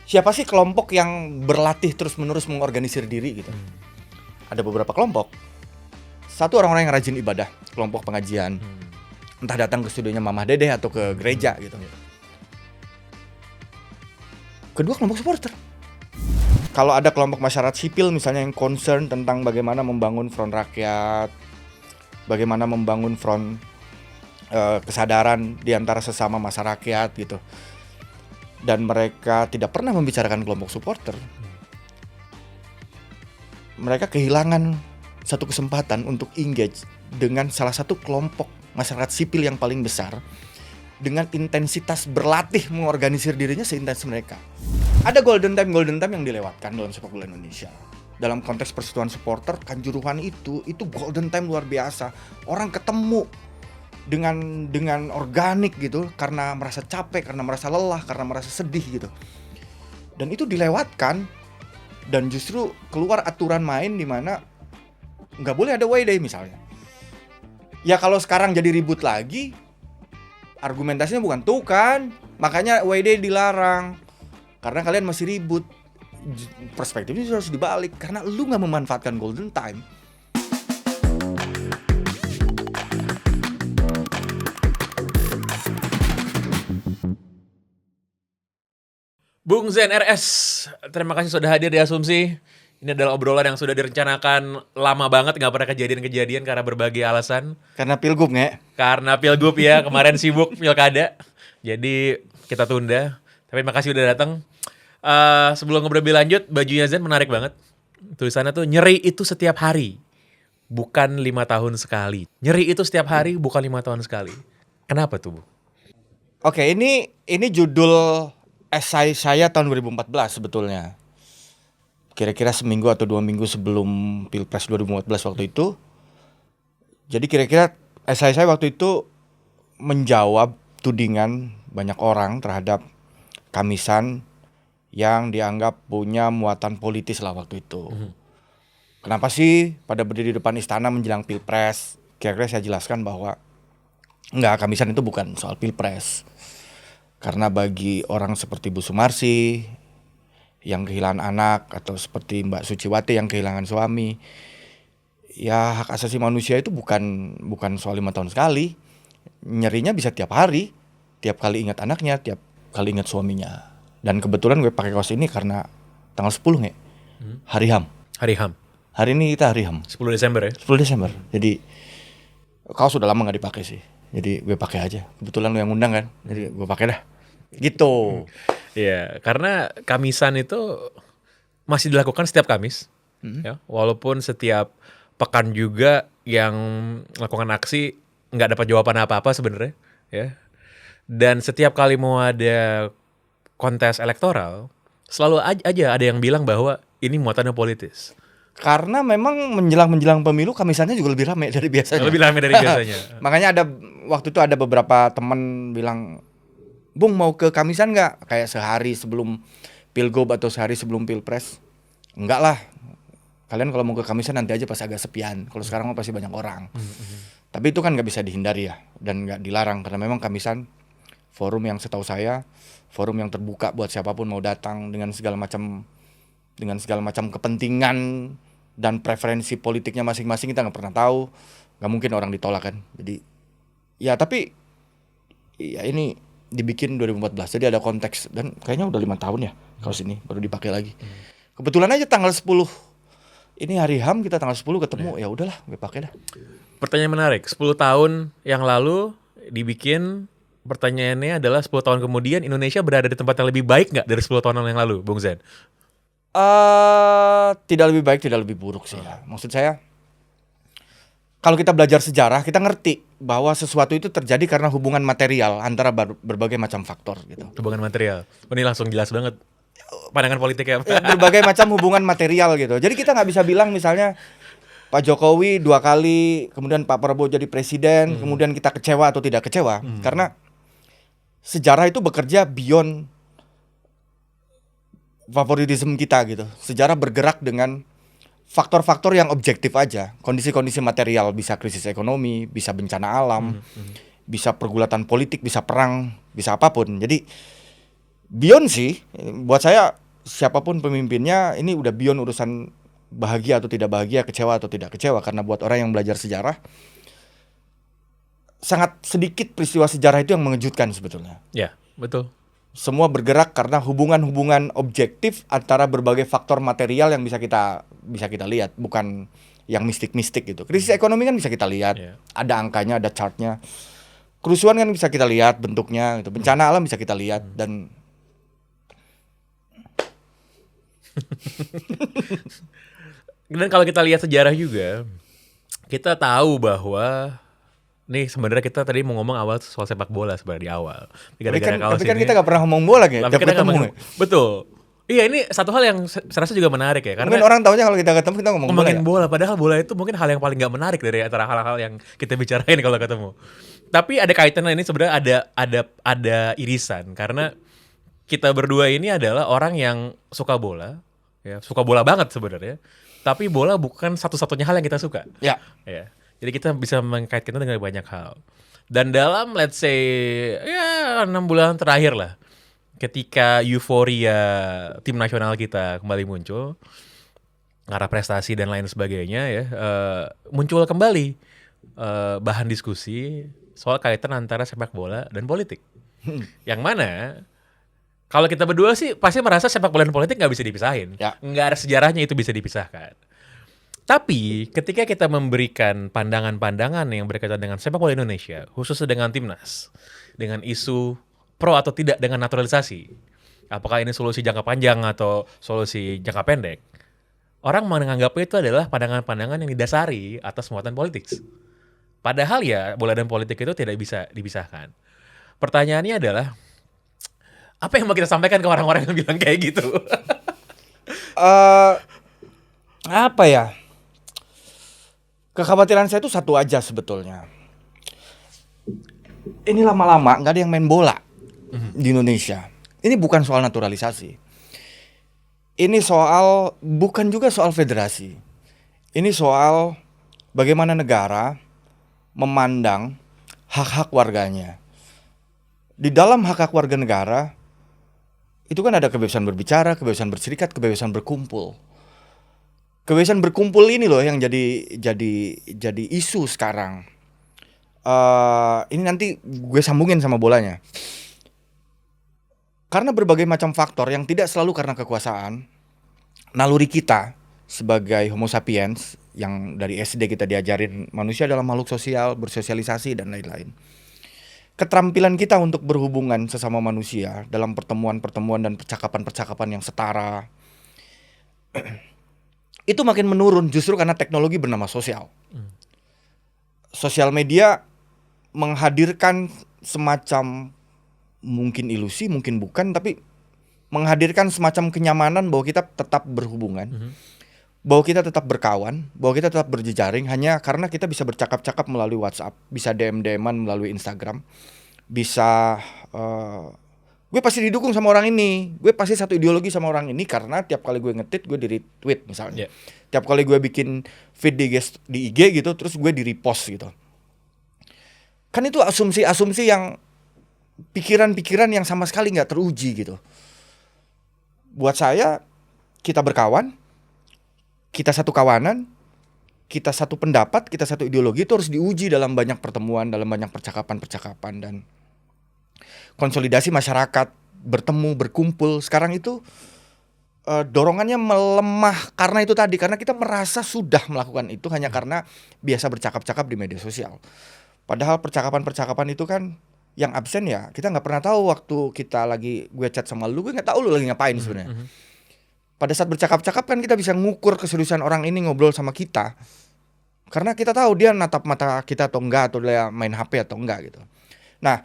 siapa sih kelompok yang berlatih terus-menerus mengorganisir diri gitu? Ada beberapa kelompok. Satu, orang-orang yang rajin ibadah, kelompok pengajian. Entah datang ke studionya Mamah Dedeh atau ke gereja gitu. Kedua, kelompok supporter. Kalau ada kelompok masyarakat sipil misalnya yang concern tentang bagaimana membangun front rakyat, bagaimana membangun front kesadaran di antara sesama masyarakat gitu. Dan mereka tidak pernah membicarakan kelompok supporter. Mereka kehilangan satu kesempatan untuk engage dengan salah satu kelompok masyarakat sipil yang paling besar dengan intensitas berlatih mengorganisir dirinya seintens mereka. Ada golden time yang dilewatkan dalam sepak bola Indonesia. Dalam konteks persatuan supporter, Kanjuruhan itu golden time luar biasa. Orang ketemu dengan organik gitu, karena merasa capek, karena merasa lelah, karena merasa sedih gitu. Dan itu dilewatkan, dan justru keluar aturan main di mana nggak boleh ada away day misalnya. Ya kalau sekarang jadi ribut lagi, argumentasinya bukan tuh kan, makanya away day dilarang karena kalian masih ribut. Perspektifnya harus dibalik, karena lu nggak memanfaatkan golden time. Bung Zen RS, terima kasih sudah hadir di Asumsi. Ini adalah obrolan yang sudah direncanakan lama banget, gak pernah kejadian-kejadian karena berbagai alasan. Karena pilgub nge? Karena pilgub ya, kemarin sibuk pilkada. Jadi kita tunda. Tapi makasih udah datang. Sebelum ngobrol lebih lanjut, bajunya Zen menarik banget. Tulisannya tuh, nyeri itu setiap hari, bukan 5 tahun sekali. Nyeri itu setiap hari, bukan 5 tahun sekali. Kenapa tuh, Bu? Oke, ini judul esai saya tahun 2014 sebetulnya. Kira-kira seminggu atau 2 minggu sebelum Pilpres 2014 waktu itu. Jadi kira-kira esai saya waktu itu menjawab tudingan banyak orang terhadap Kamisan yang dianggap punya muatan politis lah waktu itu. Kenapa sih pada berdiri di depan istana menjelang Pilpres? Kira-kira saya jelaskan bahwa enggak, Kamisan itu bukan soal Pilpres. Karena bagi orang seperti Bu Sumarsi yang kehilangan anak, atau seperti Mbak Suciwati yang kehilangan suami, ya hak asasi manusia itu bukan soal 5 tahun sekali. Nyerinya bisa tiap hari, tiap kali ingat anaknya, tiap kali ingat suaminya. Dan kebetulan gue pakai kaos ini karena tanggal 10 nge, Hari HAM. Hari HAM. Hari ini kita Hari HAM. 10 Desember ya? 10 Desember. Jadi kaos sudah lama gak dipakai sih. Jadi gue pakai aja. Kebetulan lu yang ngundang kan, jadi gue pakai dah. Gitu. Iya, karena Kamisan itu masih dilakukan setiap Kamis, ya. Walaupun setiap pekan juga yang melakukan aksi nggak dapat jawaban apa-apa sebenarnya, ya. Dan setiap kali mau ada kontes elektoral, selalu aja ada yang bilang bahwa ini muatannya politis. Karena memang menjelang pemilu Kamisannya juga lebih ramai dari biasanya. Lebih ramai dari biasanya. Makanya waktu itu ada beberapa teman bilang, Bung mau ke Kamisan nggak? Kayak sehari sebelum Pilgub atau sehari sebelum Pilpres. Enggak lah. Kalian kalau mau ke Kamisan nanti aja pas agak sepian. Kalau sekarang mah pasti banyak orang. Tapi itu kan nggak bisa dihindari ya, dan nggak dilarang karena memang Kamisan forum yang setahu saya forum yang terbuka buat siapapun mau datang dengan segala macam kepentingan dan preferensi politiknya masing-masing. Kita nggak pernah tahu, nggak mungkin orang ditolak kan. Jadi ya, tapi ya ini dibikin 2014, jadi ada konteks, dan kayaknya udah 5 tahun ya kaos ini baru dipakai lagi. Kebetulan aja tanggal 10 ini hari HAM, kita tanggal 10 ketemu, ya udahlah gue pakai dah. Pertanyaan menarik, 10 tahun yang lalu dibikin, pertanyaannya adalah 10 tahun kemudian Indonesia berada di tempat yang lebih baik nggak dari 10 tahun yang lalu, Bung Zen? Tidak lebih baik, tidak lebih buruk sih ya. Maksud saya, kalau kita belajar sejarah, kita ngerti bahwa sesuatu itu terjadi karena hubungan material antara berbagai macam faktor gitu. Hubungan material. Ini langsung jelas banget pandangan politiknya. Berbagai macam hubungan material gitu. Jadi kita nggak bisa bilang misalnya Pak Jokowi 2 kali, kemudian Pak Prabowo jadi presiden, kemudian kita kecewa atau tidak kecewa. Karena sejarah itu bekerja beyond favoritism kita gitu. Sejarah bergerak dengan faktor-faktor yang objektif aja. Kondisi-kondisi material, bisa krisis ekonomi, bisa bencana alam, bisa pergulatan politik, bisa perang, bisa apapun. Jadi beyond sih. Buat saya siapapun pemimpinnya ini udah beyond urusan bahagia atau tidak bahagia, kecewa atau tidak kecewa. Karena buat orang yang belajar sejarah, sangat sedikit peristiwa sejarah itu yang mengejutkan sebetulnya. Ya, betul. Semua bergerak karena hubungan-hubungan objektif antara berbagai faktor material yang bisa kita lihat, bukan yang mistik-mistik gitu. Krisis ekonomi kan bisa kita lihat, ada angkanya, ada chartnya. Kerusuhan kan bisa kita lihat bentuknya, gitu. Bencana alam bisa kita lihat dan Dan kalau kita lihat sejarah juga, kita tahu bahwa nih sebenarnya kita tadi mau ngomong awal soal sepak bola sebenarnya di awal. Tapi kan kita gak pernah ngomong bola kayak tiap ketemu. Betul. Iya, ini satu hal yang saya rasa juga menarik ya. Karena mungkin orang taunya kalau kita ketemu kita ngomongin bola. Padahal bola itu mungkin hal yang paling gak menarik dari antara hal-hal yang kita bicarain kalau ketemu. Tapi ada kaitannya ini sebenarnya ada irisan karena kita berdua ini adalah orang yang suka bola, ya suka bola banget sebenarnya. Tapi bola bukan satu-satunya hal yang kita suka. Ya. Jadi kita bisa mengkaitkan itu dengan banyak hal. Dan dalam let's say ya 6 bulan terakhir lah, ketika euforia tim nasional kita kembali muncul, arah prestasi dan lain sebagainya ya, muncul kembali bahan diskusi soal kaitan antara sepak bola dan politik. Yang mana kalau kita berdua sih pasti merasa sepak bola dan politik nggak bisa dipisahin. Ya. Nggak ada sejarahnya itu bisa dipisahkan. Tapi ketika kita memberikan pandangan-pandangan yang berkaitan dengan sepak bola Indonesia, khususnya dengan timnas, dengan isu pro atau tidak dengan naturalisasi, apakah ini solusi jangka panjang atau solusi jangka pendek, orang menganggap itu adalah pandangan-pandangan yang didasari atas muatan politik. Padahal ya bola dan politik itu tidak bisa dipisahkan. Pertanyaannya adalah, apa yang mau kita sampaikan ke orang-orang yang bilang kayak gitu? Apa ya? Kekhawatiran saya itu satu aja sebetulnya. Ini lama-lama nggak ada yang main bola di Indonesia. Ini bukan soal naturalisasi. Ini bukan juga soal federasi. Ini soal bagaimana negara memandang hak-hak warganya. Di dalam hak-hak warga negara itu kan ada kebebasan berbicara, kebebasan berserikat, kebebasan berkumpul. Kebebasan berkumpul ini loh yang jadi isu sekarang. Ini nanti gue sambungin sama bolanya. Karena berbagai macam faktor yang tidak selalu karena kekuasaan, naluri kita sebagai Homo sapiens yang dari SD kita diajarin manusia adalah makhluk sosial, bersosialisasi dan lain-lain. Keterampilan kita untuk berhubungan sesama manusia dalam pertemuan-pertemuan dan percakapan-percakapan yang setara itu makin menurun justru karena teknologi bernama sosial. Sosial media menghadirkan semacam mungkin ilusi, mungkin bukan, tapi menghadirkan semacam kenyamanan bahwa kita tetap berhubungan, bahwa kita tetap berkawan, bahwa kita tetap berjejaring hanya karena kita bisa bercakap-cakap melalui WhatsApp, bisa DM-DM-an melalui Instagram, bisa gue pasti didukung sama orang ini, gue pasti satu ideologi sama orang ini karena tiap kali gue nge-tweet gue di-retweet misalnya. Tiap kali gue bikin feed di IG gitu terus gue di-repost gitu. Kan itu asumsi-asumsi yang pikiran-pikiran yang sama sekali nggak teruji gitu. Buat saya kita berkawan, kita satu kawanan, kita satu pendapat, kita satu ideologi itu harus diuji dalam banyak pertemuan, dalam banyak percakapan-percakapan dan konsolidasi masyarakat, bertemu, berkumpul. Sekarang itu dorongannya melemah karena itu tadi, karena kita merasa sudah melakukan itu hanya karena biasa bercakap-cakap di media sosial. Padahal percakapan-percakapan itu kan yang absen ya, kita nggak pernah tahu waktu kita lagi gue chat sama lu, gue nggak tahu lu lagi ngapain sebenarnya. Pada saat bercakap-cakap kan kita bisa ngukur keseriusan orang ini ngobrol sama kita, karena kita tahu dia natap mata kita atau enggak, atau dia main HP atau enggak gitu. Nah,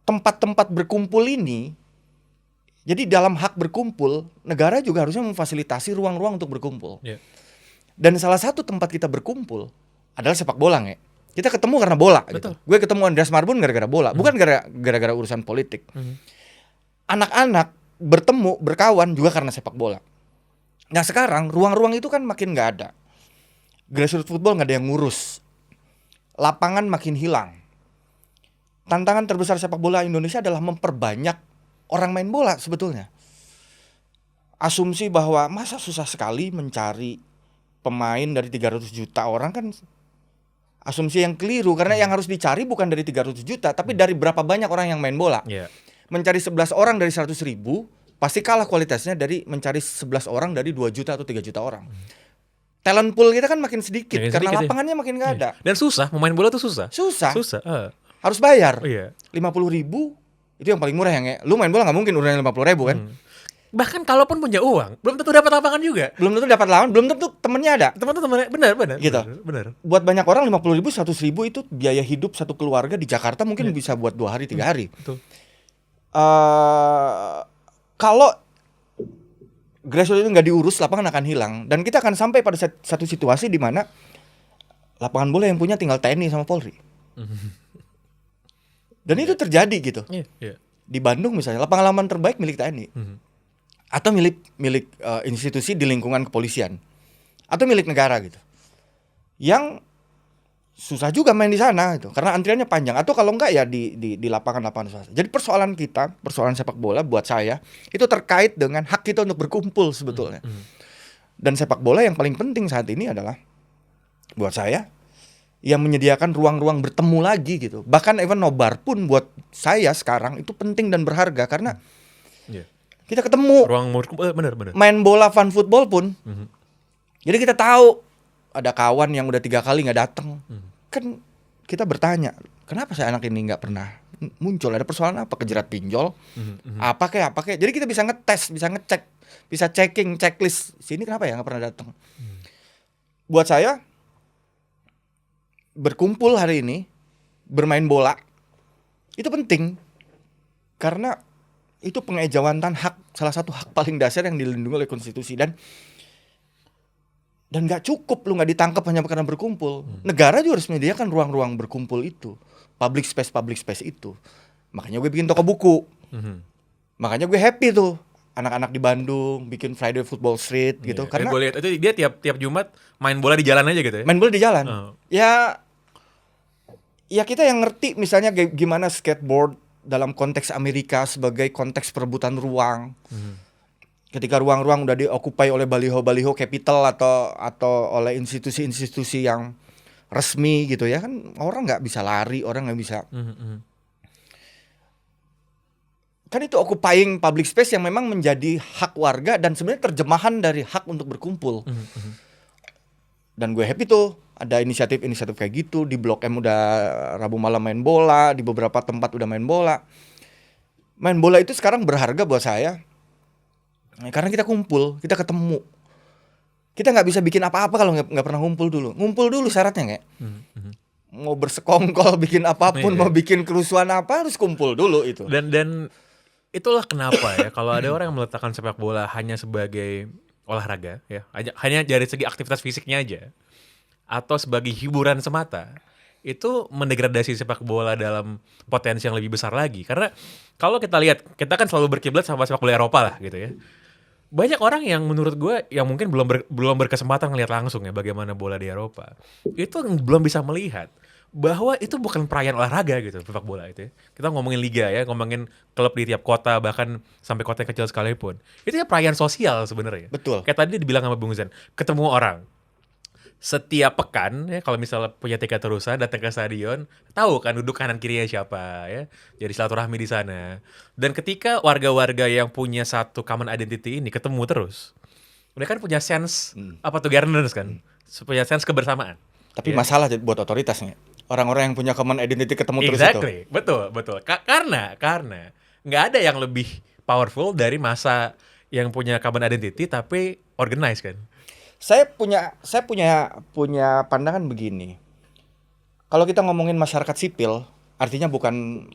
tempat-tempat berkumpul ini, jadi dalam hak berkumpul, negara juga harusnya memfasilitasi ruang-ruang untuk berkumpul. Dan salah satu tempat kita berkumpul adalah sepak bola, nge. Kita ketemu karena bola gitu. Gue ketemu Andreas Marbun gara-gara bola, bukan gara-gara urusan politik. Anak-anak bertemu, berkawan juga karena sepak bola. Nah sekarang ruang-ruang itu kan makin gak ada. Grassroots football gak ada yang ngurus. Lapangan makin hilang. Tantangan terbesar sepak bola Indonesia adalah memperbanyak orang main bola sebetulnya. Asumsi bahwa masa susah sekali mencari pemain dari 300 juta orang kan asumsi yang keliru, karena yang harus dicari bukan dari 300 juta tapi dari berapa banyak orang yang main bola. Iya. Mencari 11 orang dari 100 ribu pasti kalah kualitasnya dari mencari 11 orang dari 2 juta atau 3 juta orang. Talent pool kita kan makin sedikit Makin karena sedikit, ya. lapangannya makin nggak ada. Dan susah, memain bola tuh susah. Susah. Harus Oh, bayar. iya. 50 ribu itu yang paling murah ya. Lu main bola nggak mungkin urunan 50 ribu kan. Bahkan kalaupun punya uang, belum tentu dapat lapangan juga. Belum tentu dapat lawan, belum tentu temennya ada. Teman-teman benar. Gitu. Benar. Buat banyak orang 50 ribu, 100 ribu itu biaya hidup satu keluarga di Jakarta mungkin bisa buat 2 hari 3 hari. Betul. Kalau grassroots itu nggak diurus, lapangan akan hilang. Dan kita akan sampai pada satu situasi di mana lapangan bola yang punya tinggal TNI sama Polri. Dan itu terjadi gitu. Iya. Di Bandung misalnya, lapangan terbaik milik TNI. Atau milik institusi di lingkungan kepolisian. Atau milik negara gitu. Yang susah juga main di sana gitu, karena antriannya panjang. Atau kalau enggak ya di lapangan-lapangan swasta. Jadi persoalan sepak bola buat saya itu terkait dengan hak kita untuk berkumpul sebetulnya. Dan sepak bola yang paling penting saat ini adalah buat saya yang menyediakan ruang-ruang bertemu lagi gitu. Bahkan even nobar pun buat saya sekarang itu penting dan berharga karena kita ketemu. Ruang benar. Main bola fun football pun. Jadi kita tahu ada kawan yang udah 3 kali nggak datang. Kan kita bertanya, kenapa saya anak ini nggak pernah muncul? Ada persoalan apa? Kejerat pinjol? Apa kayak? Jadi kita bisa ngetes, bisa ngecek, bisa checking, checklist. Sini kenapa ya nggak pernah datang? Buat saya berkumpul hari ini, bermain bola itu penting karena itu pengejawantan hak, salah satu hak paling dasar yang dilindungi oleh konstitusi. Dan nggak cukup lu nggak ditangkap hanya karena berkumpul. Negara juga harus menyediakan ruang-ruang berkumpul itu, public space itu. Makanya gue bikin toko buku. Makanya gue happy tuh anak-anak di Bandung bikin Friday Football Street gitu. Karena gue lihat itu dia tiap Jumat main bola di jalan aja gitu ya. main bola di jalan. Ya kita yang ngerti misalnya gimana skateboard dalam konteks Amerika sebagai konteks perebutan ruang. Ketika ruang-ruang udah diokupai oleh baliho-baliho capital atau oleh institusi-institusi yang resmi gitu ya, kan orang nggak bisa lari, orang nggak bisa. Kan itu occupying public space yang memang menjadi hak warga dan sebenarnya terjemahan dari hak untuk berkumpul. Dan gue happy tuh ada inisiatif kayak gitu. Di Blok M udah Rabu malam main bola, di beberapa tempat udah main bola. Main bola itu sekarang berharga buat saya karena kita kumpul, kita ketemu. Kita nggak bisa bikin apa-apa kalau nggak pernah ngumpul dulu. Ngumpul dulu syaratnya nggak? Mau bersekongkol bikin apapun, mau bikin kerusuhan apa harus kumpul dulu itu. Dan itulah kenapa ya kalau ada orang yang meletakkan sepak bola hanya sebagai olahraga ya, hanya dari segi aktivitas fisiknya aja atau sebagai hiburan semata, itu mendegradasi sepak bola dalam potensi yang lebih besar lagi. Karena kalau kita lihat, kita kan selalu berkiblat sama sepak bola Eropa lah gitu ya. Banyak orang yang menurut gue yang mungkin belum berkesempatan ngelihat langsung ya bagaimana bola di Eropa, itu belum bisa melihat bahwa itu bukan perayaan olahraga gitu sepak bola itu ya. Kita ngomongin liga ya, ngomongin klub di tiap kota, bahkan sampai kota yang kecil sekalipun, itu ya perayaan sosial sebenarnya. Betul. Kayak tadi dibilang sama Bung Zan, ketemu orang setiap pekan ya, kalau misalnya punya tiket terusan datang ke stadion, tahu kan duduk kanan kirinya siapa ya, jadi silaturahmi di sana. Dan ketika warga-warga yang punya satu common identity ini ketemu terus, mereka kan punya sense apa tuh togetherness kan, punya sense kebersamaan. Tapi masalah buat otoritasnya, orang-orang yang punya common identity ketemu terus itu. Betul. Karena nggak ada yang lebih powerful dari masa yang punya common identity tapi organized kan. Saya punya pandangan begini. Kalau kita ngomongin masyarakat sipil, artinya bukan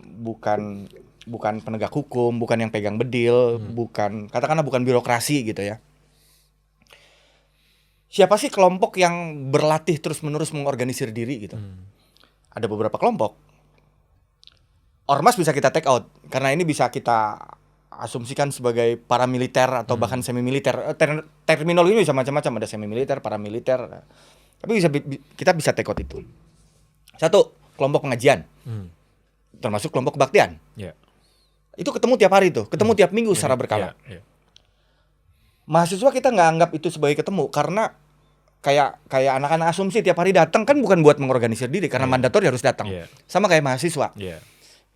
penegak hukum, bukan yang pegang bedil, katakanlah bukan birokrasi gitu ya. Siapa sih kelompok yang berlatih terus-menerus mengorganisir diri gitu? Ada beberapa kelompok. Ormas bisa kita take out karena ini bisa kita asumsikan sebagai paramiliter atau bahkan semi militer. Terminologi bisa macam-macam, ada semi militer, paramiliter. Tapi kita bisa take out itu. Satu, kelompok pengajian. Termasuk kelompok kebaktian. Itu ketemu tiap hari tuh, ketemu tiap minggu secara berkala. Mahasiswa kita nggak anggap itu sebagai ketemu karena kayak anak-anak asumsi tiap hari datang kan bukan buat mengorganisir diri karena mandatori harus datang. Sama kayak mahasiswa.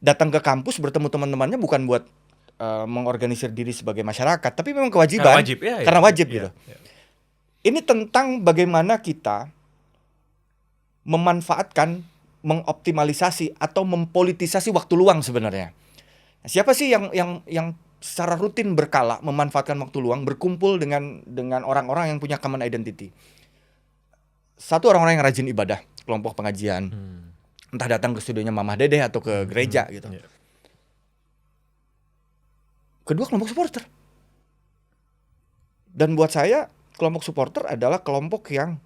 Datang ke kampus bertemu teman-temannya bukan buat mengorganisir diri sebagai masyarakat, tapi memang kewajiban. Karena wajib gitu. Ini tentang bagaimana kita memanfaatkan, mengoptimalisasi atau mempolitisasi waktu luang sebenarnya. Siapa sih yang secara rutin berkala memanfaatkan waktu luang berkumpul dengan orang-orang yang punya common identity? Satu, orang-orang yang rajin ibadah, kelompok pengajian. Entah datang ke studionya Mamah Dedeh atau ke gereja gitu. Kedua, kelompok supporter. Dan buat saya kelompok supporter adalah kelompok yang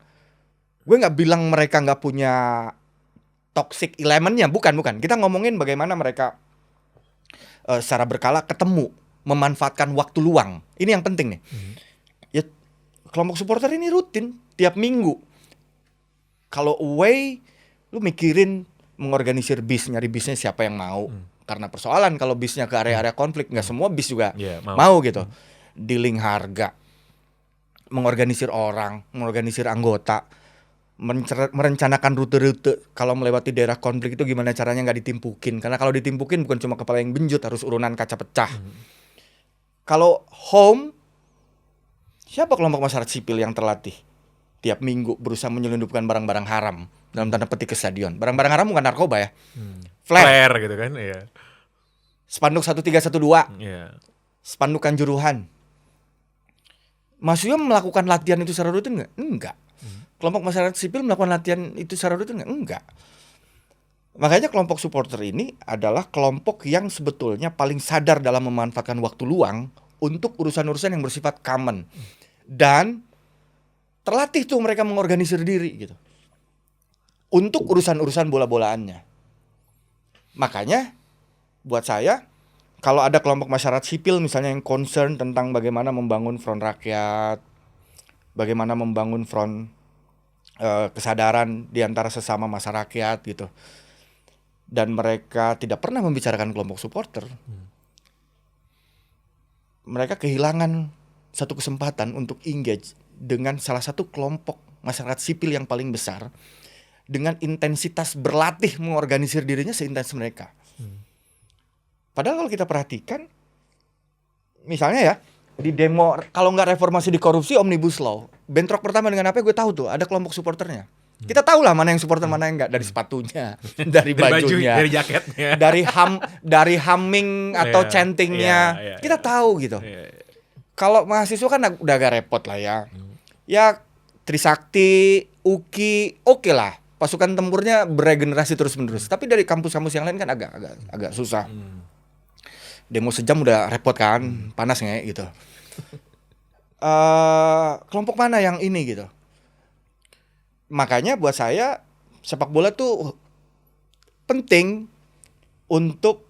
gue nggak bilang mereka nggak punya toxic elemennya, bukan. Kita ngomongin bagaimana mereka secara berkala ketemu, memanfaatkan waktu luang. Ini yang penting nih. Ya, kelompok supporter ini rutin tiap minggu. Kalau away, lu mikirin mengorganisir bis, nyari bisnya siapa yang mau. Karena persoalan kalau bisnya ke area-area konflik, nggak semua bis juga mau gitu. Dealing harga, mengorganisir orang, mengorganisir anggota, merencanakan rute-rute kalau melewati daerah konflik itu gimana caranya nggak ditimpukin. Karena kalau ditimpukin bukan cuma kepala yang benjut, harus urunan kaca pecah. Kalau home, siapa kelompok masyarakat sipil yang terlatih tiap minggu berusaha menyelundupkan barang-barang haram dalam tanda petik ke stadion? Barang-barang haram bukan narkoba ya. Flare gitu kan, Spanduk 1312. Spanduk Kanjuruhan. Mahasiswa melakukan latihan itu secara rutin nggak? Enggak. Kelompok masyarakat sipil melakukan latihan itu secara rutin nggak? Enggak. Makanya kelompok supporter ini adalah kelompok yang sebetulnya paling sadar dalam memanfaatkan waktu luang untuk urusan-urusan yang bersifat common. Dan terlatih tuh mereka mengorganisir diri gitu. Untuk urusan-urusan bola-bolaannya. Makanya buat saya, kalau ada kelompok masyarakat sipil misalnya yang concern tentang bagaimana membangun front rakyat, bagaimana membangun front kesadaran di antara sesama masyarakat gitu, dan mereka tidak pernah membicarakan kelompok supporter, mereka kehilangan satu kesempatan untuk engage dengan salah satu kelompok masyarakat sipil yang paling besar dengan intensitas berlatih mengorganisir dirinya seintens mereka. Padahal kalau kita perhatikan, misalnya ya, di demo kalau nggak reformasi di korupsi, Omnibus Law, bentrok pertama dengan apa gue tahu tuh, ada kelompok supporternya. Kita tahu lah mana yang supporter, mana yang enggak, dari sepatunya, dari bajunya, dari jaketnya, dari humming atau chantingnya. Kita tahu gitu. Kalau mahasiswa kan udah agak repot lah ya. Ya Trisakti, UKI, oke lah. Pasukan tempurnya beregenerasi terus-menerus. Tapi dari kampus-kampus yang lain kan agak susah. Demo sejam udah repot kan, panas nggak gitu. Kelompok mana yang ini gitu. Makanya buat saya sepak bola tuh penting untuk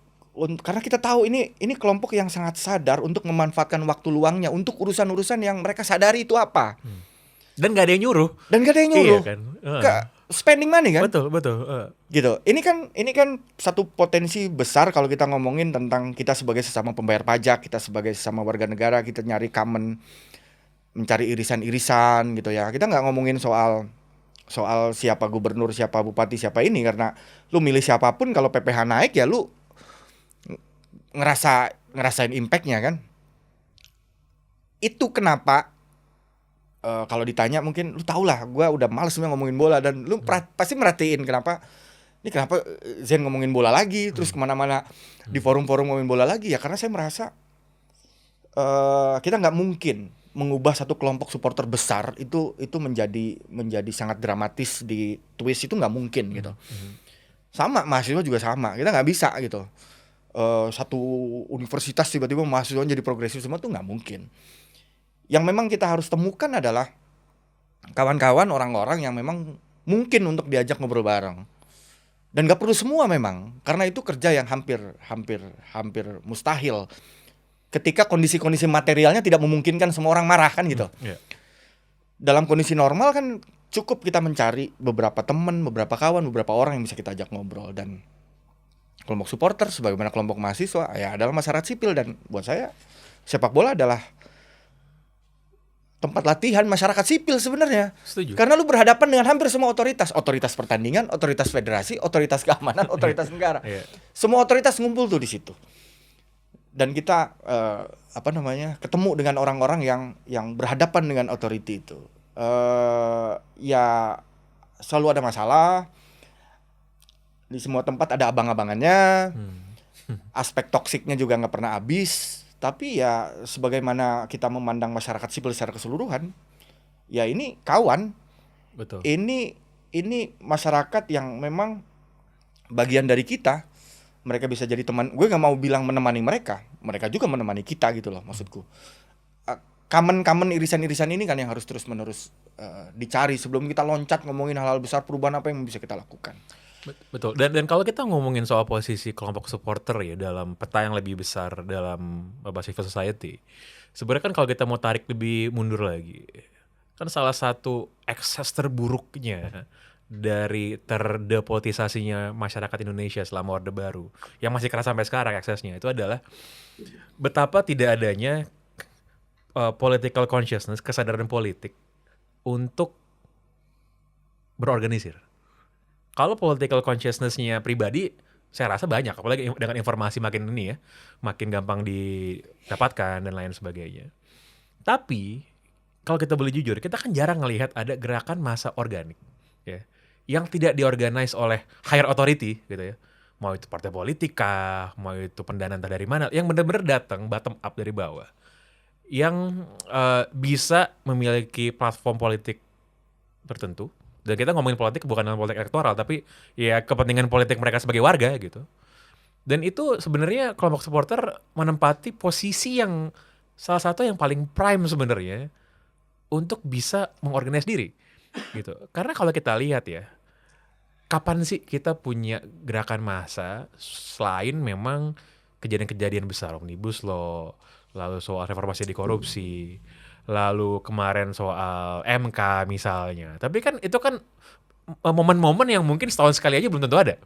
karena kita tahu ini kelompok yang sangat sadar untuk memanfaatkan waktu luangnya untuk urusan-urusan yang mereka sadari itu apa. Dan gak ada yang nyuruh. Iya kan? Spending money kan? Betul. Gitu. Ini kan satu potensi besar kalau kita ngomongin tentang kita sebagai sesama pembayar pajak, kita sebagai sesama warga negara, kita nyari common, mencari irisan-irisan gitu ya. Kita nggak ngomongin soal siapa gubernur, siapa bupati, siapa ini, karena lu milih siapapun kalau PPh naik ya lu ngerasain impactnya kan. Itu kenapa kalau ditanya mungkin lu tau lah, gue udah males ngomongin bola, dan lu pasti merhatiin kenapa Zen ngomongin bola lagi, terus kemana-mana di forum-forum ngomongin bola lagi, ya karena saya merasa kita nggak mungkin mengubah satu kelompok supporter besar itu menjadi sangat dramatis di twist, itu nggak mungkin gitu. Sama mahasiswa juga sama, kita nggak bisa gitu. Satu universitas tiba-tiba mahasiswa jadi progresif semua, tuh nggak mungkin. Yang memang kita harus temukan adalah kawan-kawan, orang-orang yang memang mungkin untuk diajak ngobrol bareng. Dan gak perlu semua memang, karena itu kerja yang hampir mustahil ketika kondisi-kondisi materialnya tidak memungkinkan semua orang marah kan gitu. Dalam kondisi normal kan cukup kita mencari beberapa teman, beberapa kawan, beberapa orang yang bisa kita ajak ngobrol. Dan kelompok supporter, sebagaimana kelompok mahasiswa, ya adalah masyarakat sipil. Dan buat saya sepak bola adalah tempat latihan masyarakat sipil sebenarnya. Setuju. Karena lu berhadapan dengan hampir semua otoritas pertandingan, otoritas federasi, otoritas keamanan, otoritas negara. Iya. Semua otoritas ngumpul tuh di situ. Dan kita ketemu dengan orang-orang yang berhadapan dengan otoriti itu. Ya selalu ada masalah. Di semua tempat ada abang-abangannya. Aspek toksiknya juga nggak pernah habis. Tapi ya sebagaimana kita memandang masyarakat sipil secara keseluruhan, ya ini kawan. Betul. Ini masyarakat yang memang bagian dari kita. Mereka bisa jadi teman. Gue nggak mau bilang menemani mereka. Mereka juga menemani kita gitu loh maksudku. Kamen irisan-irisan ini kan yang harus terus-menerus dicari sebelum kita loncat ngomongin hal-hal besar, perubahan apa yang bisa kita lakukan. Betul. Dan kalau kita ngomongin soal posisi kelompok supporter ya dalam peta yang lebih besar dalam civil society, sebenarnya kan kalau kita mau tarik lebih mundur lagi, kan salah satu ekses terburuknya dari terdepolitisasinya masyarakat Indonesia selama Orde Baru yang masih kerasa sampai sekarang eksesnya itu adalah betapa tidak adanya political consciousness, kesadaran politik untuk berorganisir. Kalau political consciousness-nya pribadi, saya rasa banyak, apalagi dengan informasi makin ini ya, makin gampang didapatkan dan lain sebagainya. Tapi kalau kita boleh jujur, kita kan jarang ngelihat ada gerakan massa organik, ya, yang tidak diorganize oleh higher authority, gitu ya. Mau itu partai politik kah, mau itu pendanaan entah dari mana, yang benar-benar datang bottom up dari bawah, yang bisa memiliki platform politik tertentu. Dan kita ngomongin politik bukan dalam politik elektoral, tapi ya kepentingan politik mereka sebagai warga gitu. Dan itu sebenarnya kelompok supporter menempati posisi yang salah satu yang paling prime sebenarnya untuk bisa mengorganize diri gitu. Karena kalau kita lihat ya, kapan sih kita punya gerakan massa selain memang kejadian-kejadian besar, Omnibus Law, lalu soal reformasi di korupsi, lalu kemarin soal MK misalnya. Tapi kan itu kan momen-momen yang mungkin setahun sekali aja belum tentu ada.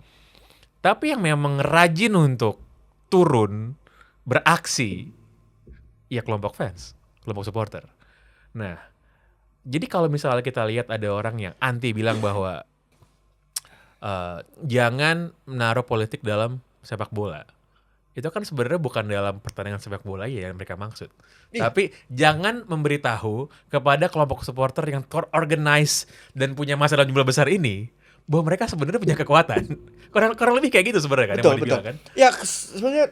Tapi yang memang rajin untuk turun, beraksi, ya kelompok fans, kelompok supporter. Nah, jadi kalau misalnya kita lihat ada orang yang anti bilang bahwa jangan menaruh politik dalam sepak bola. Itu kan sebenarnya bukan dalam pertandingan sepak bola ya yang mereka maksud. Tapi jangan memberitahu kepada kelompok supporter yang terorganize dan punya massa dalam jumlah besar ini bahwa mereka sebenarnya punya kekuatan. Kurang lebih kayak gitu sebenarnya kan. Betul. Kan? Ya sebenarnya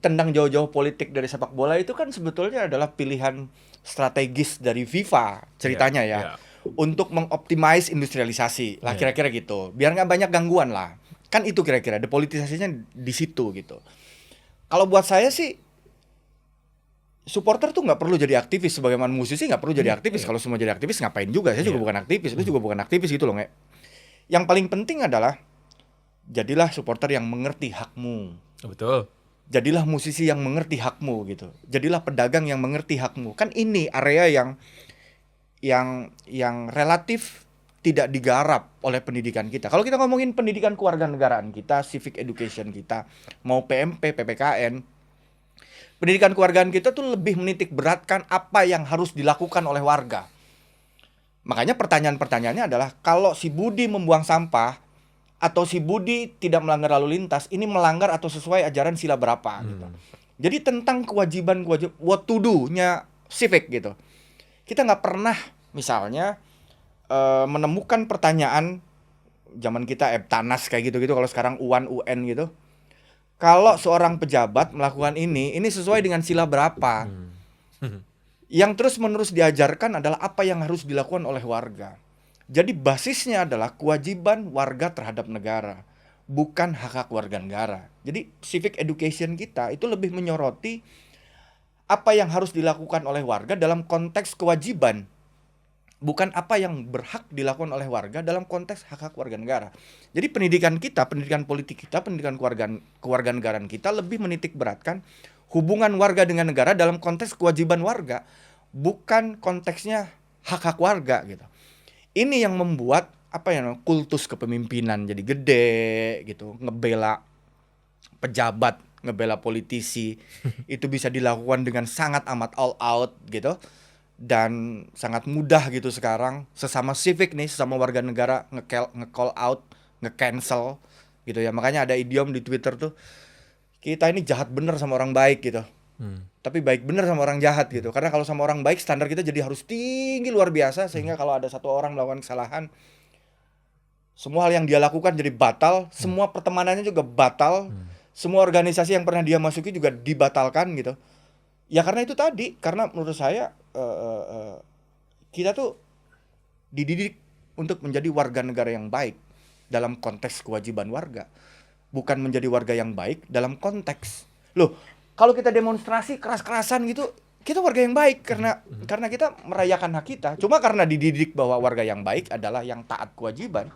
tendang jauh-jauh politik dari sepak bola itu kan sebetulnya adalah pilihan strategis dari FIFA ceritanya ya. Untuk mengoptimize industrialisasi lah kira-kira gitu. Biar nggak banyak gangguan lah. Kan itu kira-kira depolitisasinya di situ gitu. Kalau buat saya sih supporter tuh nggak perlu jadi aktivis, sebagaimana musisi nggak perlu jadi aktivis. Kalau semua jadi aktivis ngapain juga? Saya juga bukan aktivis, itu juga bukan aktivis gitu loh, nge. Yang paling penting adalah jadilah supporter yang mengerti hakmu. Betul. Jadilah musisi yang mengerti hakmu gitu. Jadilah pedagang yang mengerti hakmu. Kan ini area yang relatif tidak digarap oleh pendidikan kita. Kalau kita ngomongin pendidikan kewarganegaraan kita, civic education kita, mau PMP, PPKN, pendidikan kewargaan kita tuh lebih menitik beratkan apa yang harus dilakukan oleh warga. Makanya pertanyaan-pertanyaannya adalah kalau si Budi membuang sampah atau si Budi tidak melanggar lalu lintas, ini melanggar atau sesuai ajaran sila berapa gitu. Jadi tentang kewajiban what to do-nya civic gitu. Kita nggak pernah misalnya menemukan pertanyaan zaman kita Eptanas kayak gitu-gitu, kalau sekarang UAN UN gitu. Kalau seorang pejabat melakukan ini sesuai dengan sila berapa? Yang terus-menerus diajarkan adalah apa yang harus dilakukan oleh warga. Jadi basisnya adalah kewajiban warga terhadap negara, bukan hak-hak warga negara. Jadi civic education kita itu lebih menyoroti apa yang harus dilakukan oleh warga dalam konteks kewajiban, bukan apa yang berhak dilakukan oleh warga dalam konteks hak-hak warga negara. Jadi pendidikan kita, pendidikan politik kita, pendidikan kewarganegaraan kita lebih menitik beratkan hubungan warga dengan negara dalam konteks kewajiban warga, bukan konteksnya hak-hak warga gitu. Ini yang membuat kultus kepemimpinan jadi gede gitu, ngebela pejabat, ngebela politisi itu bisa dilakukan dengan sangat amat all out gitu, dan sangat mudah gitu sekarang. Sesama civic nih, sesama warga negara nge-call out, nge-cancel gitu ya. Makanya ada idiom di Twitter tuh, kita ini jahat bener sama orang baik gitu, tapi baik bener sama orang jahat gitu. Karena kalau sama orang baik standar kita jadi harus tinggi luar biasa, sehingga kalau ada satu orang melakukan kesalahan, semua hal yang dia lakukan jadi batal, semua pertemanannya juga batal, semua organisasi yang pernah dia masuki juga dibatalkan gitu. Ya karena itu tadi, karena menurut saya kita tuh dididik untuk menjadi warga negara yang baik dalam konteks kewajiban warga, bukan menjadi warga yang baik dalam konteks, loh, kalau kita demonstrasi keras-kerasan gitu, kita warga yang baik karena kita merayakan hak kita. Cuma karena dididik bahwa warga yang baik adalah yang taat kewajiban,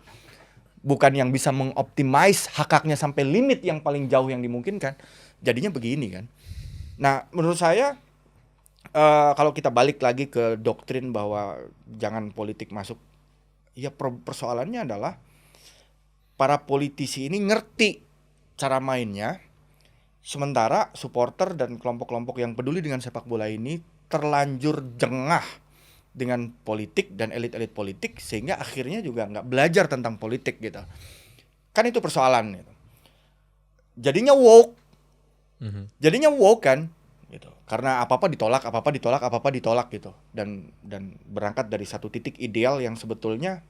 bukan yang bisa mengoptimize hak-haknya sampai limit yang paling jauh yang dimungkinkan. Jadinya begini kan. Nah, menurut saya kalau kita balik lagi ke doktrin bahwa jangan politik masuk, ya persoalannya adalah para politisi ini ngerti cara mainnya, sementara supporter dan kelompok-kelompok yang peduli dengan sepak bola ini terlanjur jengah dengan politik dan elit-elit politik, sehingga akhirnya juga nggak belajar tentang politik gitu. Kan itu persoalan gitu. Jadinya woke. Jadinya woke kan gitu. Karena apa-apa ditolak gitu. Dan berangkat dari satu titik ideal yang sebetulnya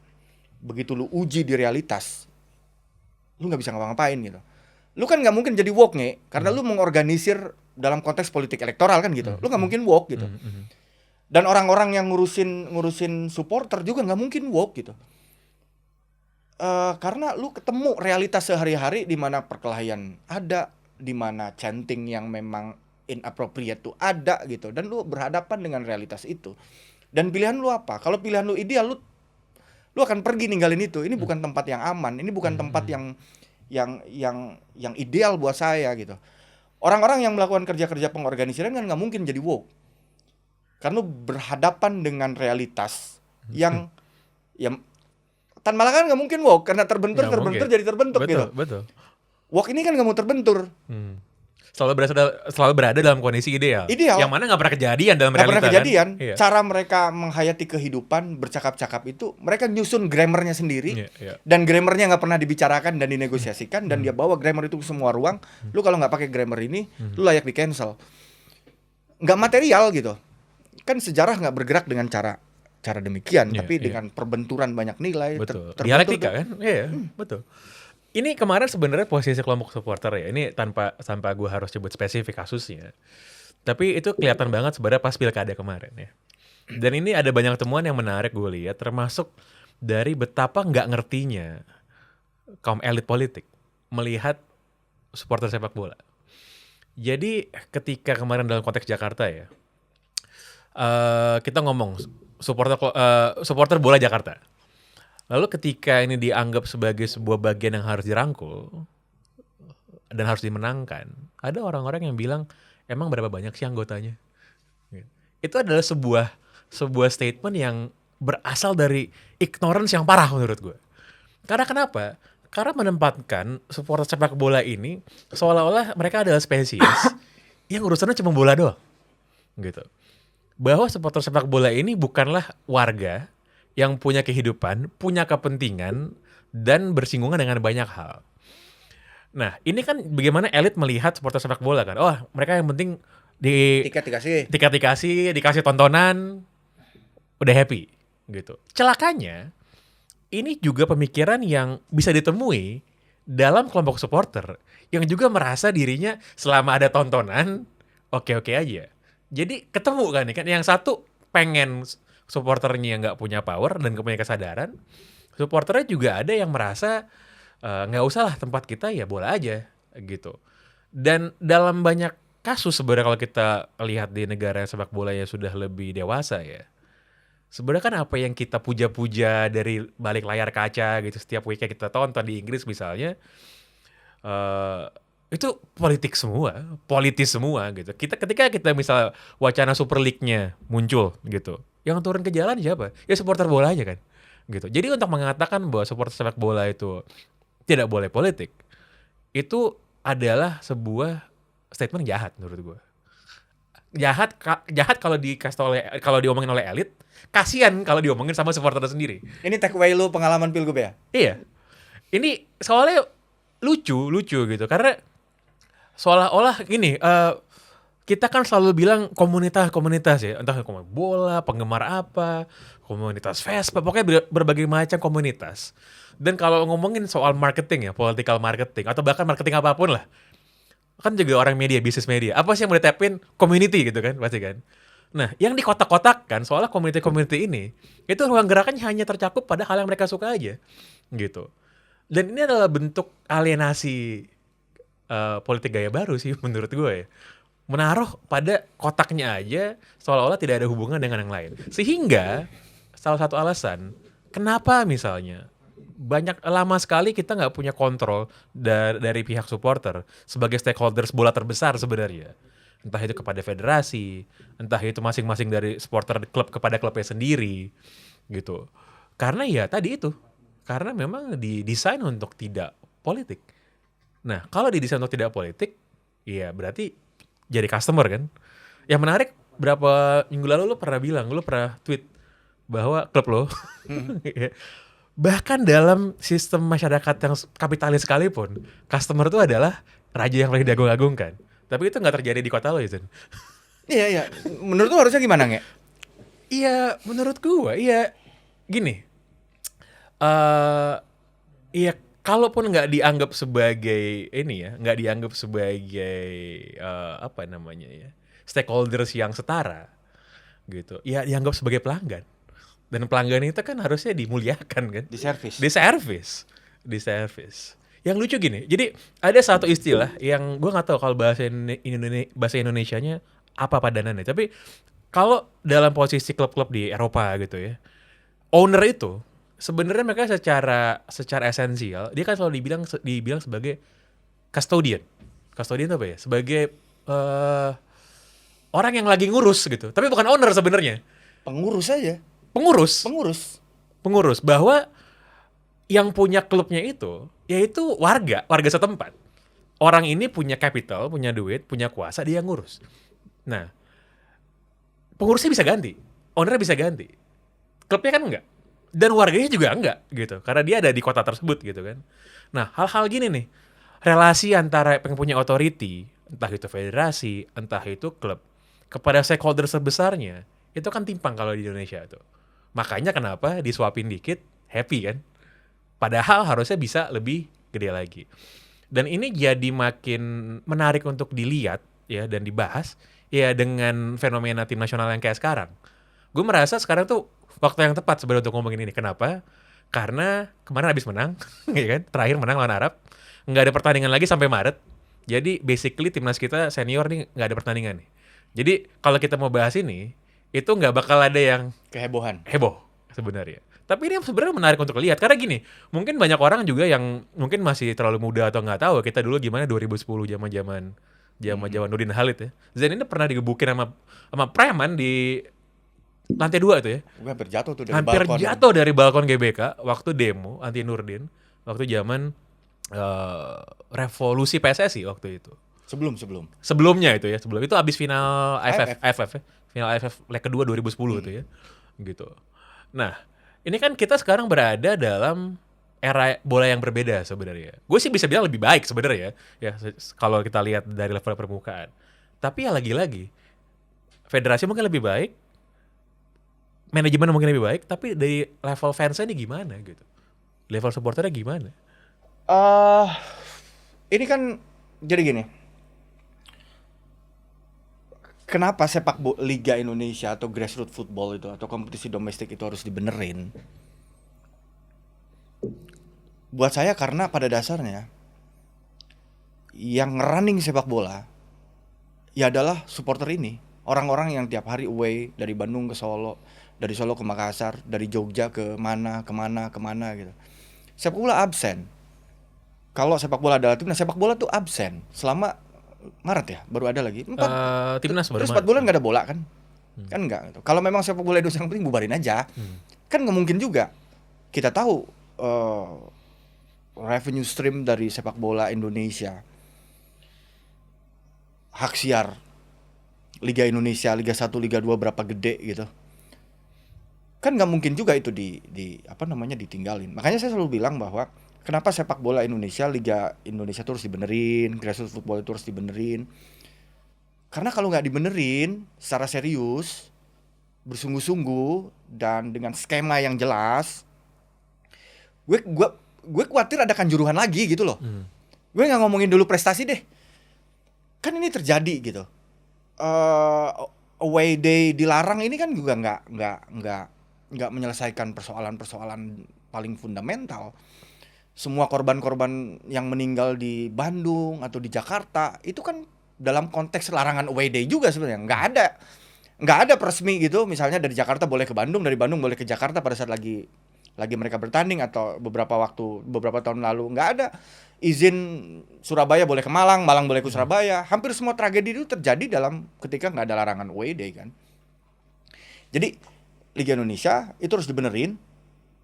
begitu lu uji di realitas, lu nggak bisa ngapa-ngapain gitu. Lu kan nggak mungkin jadi woke nih, karena lu mengorganisir dalam konteks politik elektoral kan gitu. Lu nggak mungkin woke gitu. Dan orang-orang yang ngurusin supporter juga nggak mungkin woke gitu. Karena lu ketemu realitas sehari-hari di mana perkelahian ada, di mana chanting yang memang inappropriate tuh ada gitu, dan lu berhadapan dengan realitas itu. Dan pilihan lu apa? Kalau pilihan lu ideal, lu akan pergi ninggalin itu. Ini bukan tempat yang aman, ini bukan tempat yang ideal buat saya gitu. Orang-orang yang melakukan kerja-kerja pengorganisiran kan nggak mungkin jadi woke. Karena berhadapan dengan realitas yang Tan Malaka kan nggak mungkin woke, karena terbentur jadi terbentuk betul, gitu. Betul. Woke ini kan nggak mau terbentur. Selalu berada dalam kondisi ideal. Ideal. Yang mana nggak pernah kejadian dalam Nggak realita. pernah kejadian. Kan? Iya. Cara mereka menghayati kehidupan, bercakap-cakap itu, mereka nyusun grammarnya sendiri. Iya. Dan grammarnya nggak pernah dibicarakan dan dinegosiasikan, dan dia bawa grammar itu ke semua ruang. Lu kalau nggak pakai grammar ini, lu layak di cancel. Nggak material gitu. Kan sejarah nggak bergerak dengan cara demikian, tapi dengan perbenturan banyak nilai. Betul. Dialektika kan? Iya, betul. Ini kemarin sebenarnya posisi kelompok supporter ya. Ini tanpa gue harus sebut spesifik kasusnya. Tapi itu kelihatan banget sebenarnya pas pilkada kemarin ya. Dan ini ada banyak temuan yang menarik gue lihat, termasuk dari betapa nggak ngertinya kaum elit politik melihat supporter sepak bola. Jadi ketika kemarin dalam konteks Jakarta ya, kita ngomong supporter bola Jakarta. Lalu ketika ini dianggap sebagai sebuah bagian yang harus dirangkul dan harus dimenangkan, ada orang-orang yang bilang, emang berapa banyak sih anggotanya? Itu adalah sebuah statement yang berasal dari ignorance yang parah menurut gue. Karena kenapa? Karena menempatkan supporter sepak bola ini seolah-olah mereka adalah spesies yang urusannya cuma bola doang. Gitu. Bahwa supporter sepak bola ini bukanlah warga yang punya kehidupan, punya kepentingan, dan bersinggungan dengan banyak hal. Nah, ini kan bagaimana elit melihat supporter sepak bola kan. Oh, mereka yang penting tiket dikasih tontonan, udah happy gitu. Celakanya, ini juga pemikiran yang bisa ditemui dalam kelompok supporter yang juga merasa dirinya selama ada tontonan, oke-oke aja. Jadi ketemu kan nih kan, yang satu pengen supporternya nggak punya power dan nggak punya kesadaran, supporternya juga ada yang merasa nggak usah lah tempat kita, ya bola aja gitu. Dan dalam banyak kasus sebenarnya kalau kita lihat di negara sepak bola yang sudah lebih dewasa ya, sebenarnya kan apa yang kita puja-puja dari balik layar kaca gitu setiap weekend kita tonton di Inggris misalnya, itu politis semua gitu. Ketika kita misal wacana Super League-nya muncul gitu, yang turun ke jalan siapa? Ya supporter bola aja kan. Gitu. Jadi untuk mengatakan bahwa supporter sepak bola itu tidak boleh politik, itu adalah sebuah statement jahat menurut gue. Jahat kalau diomongin oleh elit, kasihan kalau diomongin sama supporter sendiri. Ini take away lu pengalaman Pilgub ya? Iya. Ini soalnya lucu gitu karena seolah-olah gini, kita kan selalu bilang komunitas ya, entah komunitas bola, penggemar apa, komunitas Vespa, pokoknya berbagai macam komunitas. Dan kalau ngomongin soal marketing ya, political marketing atau bahkan marketing apapun lah, kan juga orang media, bisnis media. Apa sih yang mau ditapin? Community gitu kan, pasti kan. Nah, yang di kotak-kotak kan, soalnya community ini, itu ruang gerakannya hanya tercakup pada hal yang mereka suka aja, gitu. Dan ini adalah bentuk alienasi politik gaya baru sih menurut gue ya. Menaruh pada kotaknya aja seolah-olah tidak ada hubungan dengan yang lain. Sehingga salah satu alasan kenapa misalnya banyak lama sekali kita nggak punya kontrol dari pihak supporter sebagai stakeholders bola terbesar sebenarnya. Entah itu kepada federasi, entah itu masing-masing dari supporter klub kepada klubnya sendiri gitu. Karena ya tadi itu, karena memang didesain untuk tidak politik. Nah, kalau didesain untuk tidak politik, ya berarti jadi customer kan. Yang menarik, berapa minggu lalu lu pernah tweet bahwa klub lo, bahkan dalam sistem masyarakat yang kapitalis sekalipun, customer itu adalah raja yang paling diagung-agungkan. Tapi itu nggak terjadi di kota lo, Izin. Iya, iya. Menurut lu harusnya gimana, Nge? Iya, menurut gua, iya gini. eh Iya, kalaupun nggak dianggap sebagai ini ya, nggak dianggap sebagai apa namanya ya, stakeholders yang setara, gitu. Ya dianggap sebagai pelanggan. Dan pelanggan itu kan harusnya dimuliakan kan, Di service. di service. Yang lucu gini, jadi ada satu istilah yang gue nggak tahu kalau bahasa Indonesianya apa padanannya, tapi kalau dalam posisi klub-klub di Eropa gitu ya, owner itu sebenarnya mereka secara esensial dia kan selalu dibilang sebagai custodian. Custodian itu apa ya? Sebagai orang yang lagi ngurus gitu. Tapi bukan owner sebenarnya. Pengurus aja. Pengurus. Pengurus. Pengurus bahwa yang punya klubnya itu yaitu warga setempat. Orang ini punya capital, punya duit, punya kuasa, dia yang ngurus. Nah, pengurusnya bisa ganti, ownernya bisa ganti. Klubnya kan enggak. Dan warganya juga enggak gitu. Karena dia ada di kota tersebut gitu kan. Nah, hal-hal gini nih. Relasi antara yang punya authority, entah itu federasi, entah itu klub, kepada stakeholder sebesarnya, itu kan timpang kalau di Indonesia tuh. Makanya kenapa disuapin dikit, happy kan? Padahal harusnya bisa lebih gede lagi. Dan ini jadi makin menarik untuk dilihat ya dan dibahas ya dengan fenomena tim nasional yang kayak sekarang. Gue merasa sekarang tuh waktu yang tepat sebenarnya untuk ngomongin ini. Kenapa? Karena kemarin habis menang, ya kan? Terakhir menang lawan Arab. Nggak ada pertandingan lagi sampai Maret. Jadi basically timnas kita senior nih nggak ada pertandingan nih. Jadi kalau kita mau bahas ini, itu nggak bakal ada yang Kehebohan. heboh sebenarnya. Tapi ini sebenarnya menarik untuk lihat karena gini, mungkin banyak orang juga yang mungkin masih terlalu muda atau nggak tahu kita dulu gimana 2010 zaman-zaman Nurdin Halid ya. Zain ini pernah digebukin sama preman di lantai 2 itu ya. Gue hampir jatuh tuh dari Hampir balkon. jatuh dari balkon GBK waktu demo anti Nurdin waktu zaman revolusi PSSI waktu itu. Sebelum. Sebelumnya itu ya, sebelum itu abis final AFF ya. Final AFF leg kedua 2010 itu ya. Gitu. Nah, ini kan kita sekarang berada dalam era bola yang berbeda sebenarnya. Gue sih bisa bilang lebih baik sebenarnya ya kalau kita lihat dari level permukaan. Tapi ya lagi-lagi federasi mungkin lebih baik, manajemen mungkin lebih baik, tapi dari level fansnya ini gimana gitu. Level supporternya gimana? Ini kan jadi gini. Kenapa Liga Indonesia atau grassroots football itu atau kompetisi domestik itu harus dibenerin? Buat saya karena pada dasarnya yang running sepak bola ya adalah supporter ini. Orang-orang yang tiap hari away dari Bandung ke Solo, dari Solo ke Makassar, dari Jogja ke mana gitu. Sepak bola absen. Kalau sepak bola adalah timnas, sepak bola tuh absen selama Maret ya, baru ada lagi. Timnas baru terus 4 bulan nggak ada bola kan? Kan enggak gitu. Kalau memang sepak bola Indonesia yang penting bubarin aja. Kan nggak mungkin juga. Kita tahu revenue stream dari sepak bola Indonesia hak siar Liga Indonesia, Liga 1, Liga 2 berapa gede gitu. Kan nggak mungkin juga itu ditinggalin. Makanya saya selalu bilang bahwa kenapa sepak bola Indonesia, Liga Indonesia terus dibenerin, grassroots football itu harus dibenerin. Karena kalau nggak dibenerin secara serius, bersungguh-sungguh dan dengan skema yang jelas, gue khawatir ada kanjuruhan lagi gitu loh. Gue nggak ngomongin dulu prestasi deh. Kan ini terjadi gitu. Away day dilarang ini kan juga nggak menyelesaikan persoalan-persoalan paling fundamental. Semua korban-korban yang meninggal di Bandung atau di Jakarta itu kan dalam konteks larangan away day juga sebenarnya. Nggak ada resmi gitu. Misalnya dari Jakarta boleh ke Bandung, dari Bandung boleh ke Jakarta pada saat lagi mereka bertanding, atau beberapa tahun lalu nggak ada izin Surabaya boleh ke Malang, Malang boleh ke Surabaya. Hampir semua tragedi itu terjadi ketika nggak ada larangan away day kan. Jadi Liga Indonesia itu harus dibenerin,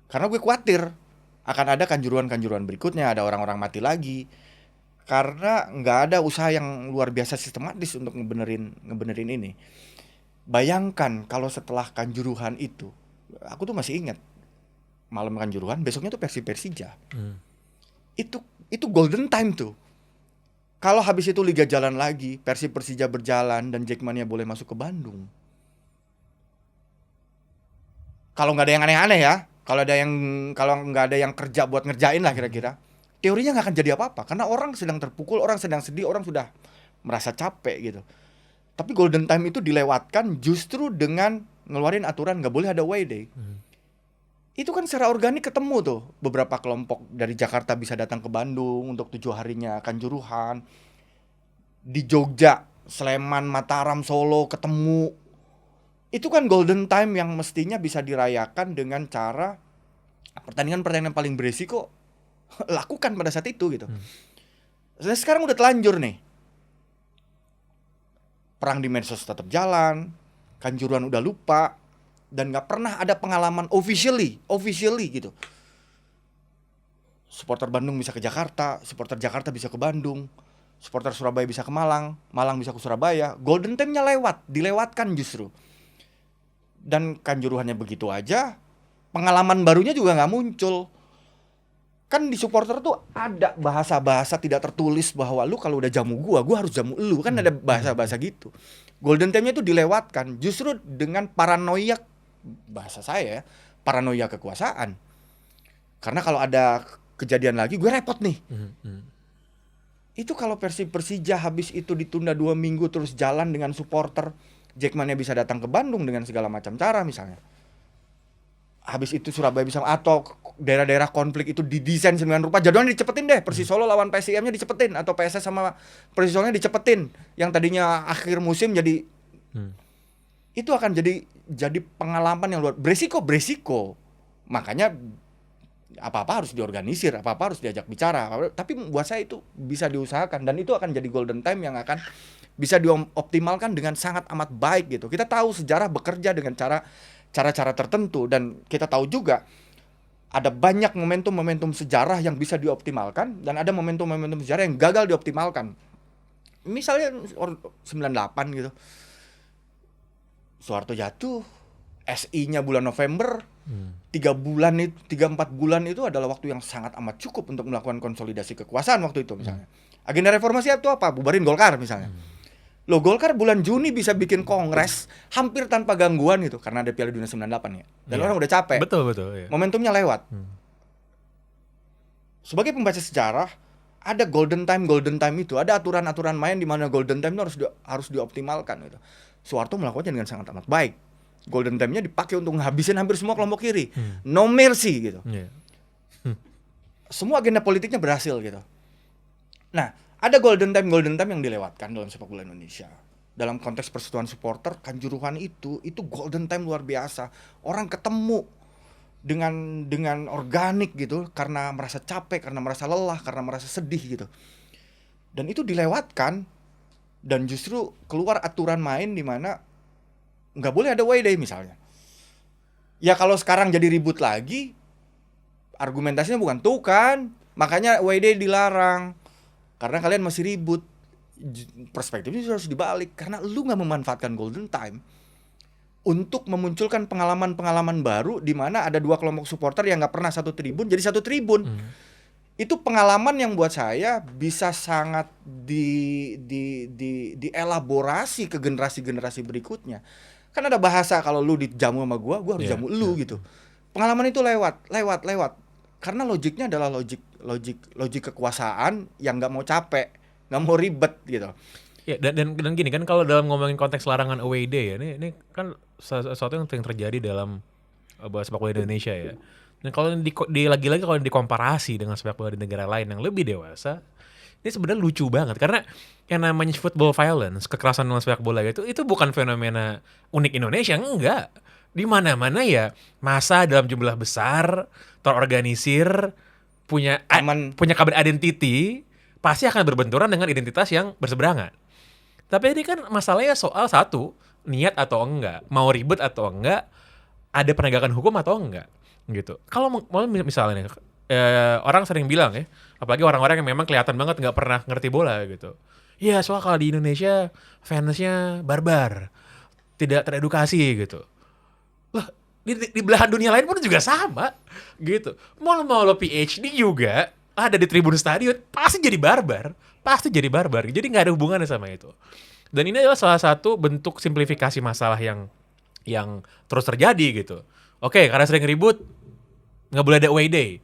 karena gue khawatir akan ada kanjuruhan-kanjuruhan berikutnya, ada orang-orang mati lagi, karena nggak ada usaha yang luar biasa sistematis untuk ngebenerin ini. Bayangkan kalau setelah kanjuruhan itu, aku tuh masih ingat malam kanjuruhan, besoknya tuh Persija. Itu golden time tuh. Kalau habis itu liga jalan lagi, Persija berjalan dan Jackmania boleh masuk ke Bandung. Kalau nggak ada yang aneh-aneh ya, kalau nggak ada yang kerja buat ngerjain lah kira-kira, teorinya nggak akan jadi apa-apa, karena orang sedang terpukul, orang sedang sedih, orang sudah merasa capek gitu. Tapi golden time itu dilewatkan justru dengan ngeluarin aturan nggak boleh ada away day. Itu kan secara organik ketemu tuh, beberapa kelompok dari Jakarta bisa datang ke Bandung untuk 7 harinya kanjuruhan. Di Jogja, Sleman, Mataram, Solo ketemu. Itu kan golden time yang mestinya bisa dirayakan dengan cara pertandingan paling beresiko lakukan pada saat itu gitu. Sekarang udah telanjur nih. Perang di medsos tetap jalan, kanjuruhan udah lupa, dan nggak pernah ada pengalaman officially gitu. Supporter Bandung bisa ke Jakarta, supporter Jakarta bisa ke Bandung, supporter Surabaya bisa ke Malang, Malang bisa ke Surabaya. Golden time-nya dilewatkan justru. Dan kanjuruhannya begitu aja, pengalaman barunya juga nggak muncul. Kan di supporter tuh ada bahasa-bahasa tidak tertulis bahwa lu kalau udah jamu gua harus jamu lu, kan ada bahasa-bahasa gitu. Golden time-nya itu dilewatkan justru dengan paranoia, bahasa saya, paranoia kekuasaan. Karena kalau ada kejadian lagi gue repot nih. Itu kalau Persija habis itu ditunda 2 minggu terus jalan dengan supporter, Jackmania bisa datang ke Bandung dengan segala macam cara misalnya. Habis itu Surabaya bisa, atau daerah-daerah konflik itu didesain sedemikian rupa, jadwalnya dicepetin deh. Persis Solo lawan PSIM-nya dicepetin, atau PSS sama Persis Solo-nya dicepetin. Yang tadinya akhir musim jadi itu akan jadi pengalaman yang luar beresiko. Makanya apa-apa harus diorganisir, apa-apa harus diajak bicara. Tapi buat saya itu bisa diusahakan, dan itu akan jadi golden time yang akan bisa dioptimalkan dengan sangat amat baik gitu. Kita tahu sejarah bekerja dengan cara-cara tertentu, dan kita tahu juga ada banyak momentum-momentum sejarah yang bisa dioptimalkan, dan ada momentum-momentum sejarah yang gagal dioptimalkan. Misalnya 98 gitu, Soeharto jatuh, SI-nya bulan November, 3-4 bulan itu adalah waktu yang sangat amat cukup untuk melakukan konsolidasi kekuasaan waktu itu misalnya. Agenda reformasi itu apa? Bubarin Golkar misalnya. Loh, Golkar bulan Juni bisa bikin kongres hampir tanpa gangguan gitu, karena ada Piala Dunia 98 ya. Dan orang udah capek. Betul ya. Momentumnya lewat. Sebagai pembaca sejarah, ada golden time itu, ada aturan-aturan main di mana golden time itu harus dioptimalkan gitu. Soeharto melakukannya dengan sangat amat baik. Golden time-nya dipakai untuk menghabisin hampir semua kelompok kiri. No mercy gitu. Semua agenda politiknya berhasil gitu. Nah, ada golden time yang dilewatkan dalam sepak bola Indonesia. Dalam konteks persatuan supporter, kanjuruhan itu golden time luar biasa. Orang ketemu dengan organik gitu, karena merasa capek, karena merasa lelah, karena merasa sedih gitu. Dan itu dilewatkan, dan justru keluar aturan main di mana nggak boleh ada away day misalnya. Ya kalau sekarang jadi ribut lagi, argumentasinya bukan tuh kan, makanya away day dilarang karena kalian masih ribut. perspektifnya harus dibalik, karena lu nggak memanfaatkan golden time untuk memunculkan pengalaman-pengalaman baru di mana ada dua kelompok supporter yang nggak pernah satu tribun jadi satu tribun. Itu pengalaman yang buat saya bisa sangat dielaborasi ke generasi-generasi berikutnya. Kan ada bahasa kalau lu dijamu sama gua harus jamu lu gitu. Pengalaman itu lewat. Karena logiknya adalah logik kekuasaan yang nggak mau capek, nggak mau ribet gitu. Ya, dan gini kan, kalau dalam ngomongin konteks larangan away day ya, ini kan sesuatu yang sering terjadi dalam sepak bola Indonesia ya. Dan kalau lagi-lagi kalau dikomparasi dengan sepak bola di negara lain yang lebih dewasa, ini sebenarnya lucu banget karena yang namanya football violence, kekerasan dalam sepak bola itu bukan fenomena unik Indonesia, enggak. Di mana-mana ya massa dalam jumlah besar, terorganisir, punya kabel identity, pasti akan berbenturan dengan identitas yang berseberangan. Tapi ini kan masalahnya soal satu, niat atau enggak, mau ribet atau enggak, ada penegakan hukum atau enggak, gitu. Kalau misalnya nih, orang sering bilang ya, apalagi orang-orang yang memang kelihatan banget nggak pernah ngerti bola gitu. Iya, soal kalau di Indonesia fansnya barbar, tidak teredukasi gitu. Lah, di belahan dunia lain pun juga sama gitu. Mau lo PhD juga ada di tribun stadion pasti jadi barbar. Jadi nggak ada hubungannya sama itu. Dan ini adalah salah satu bentuk simplifikasi masalah yang terus terjadi gitu. Oke, karena sering ribut, nggak boleh ada away day.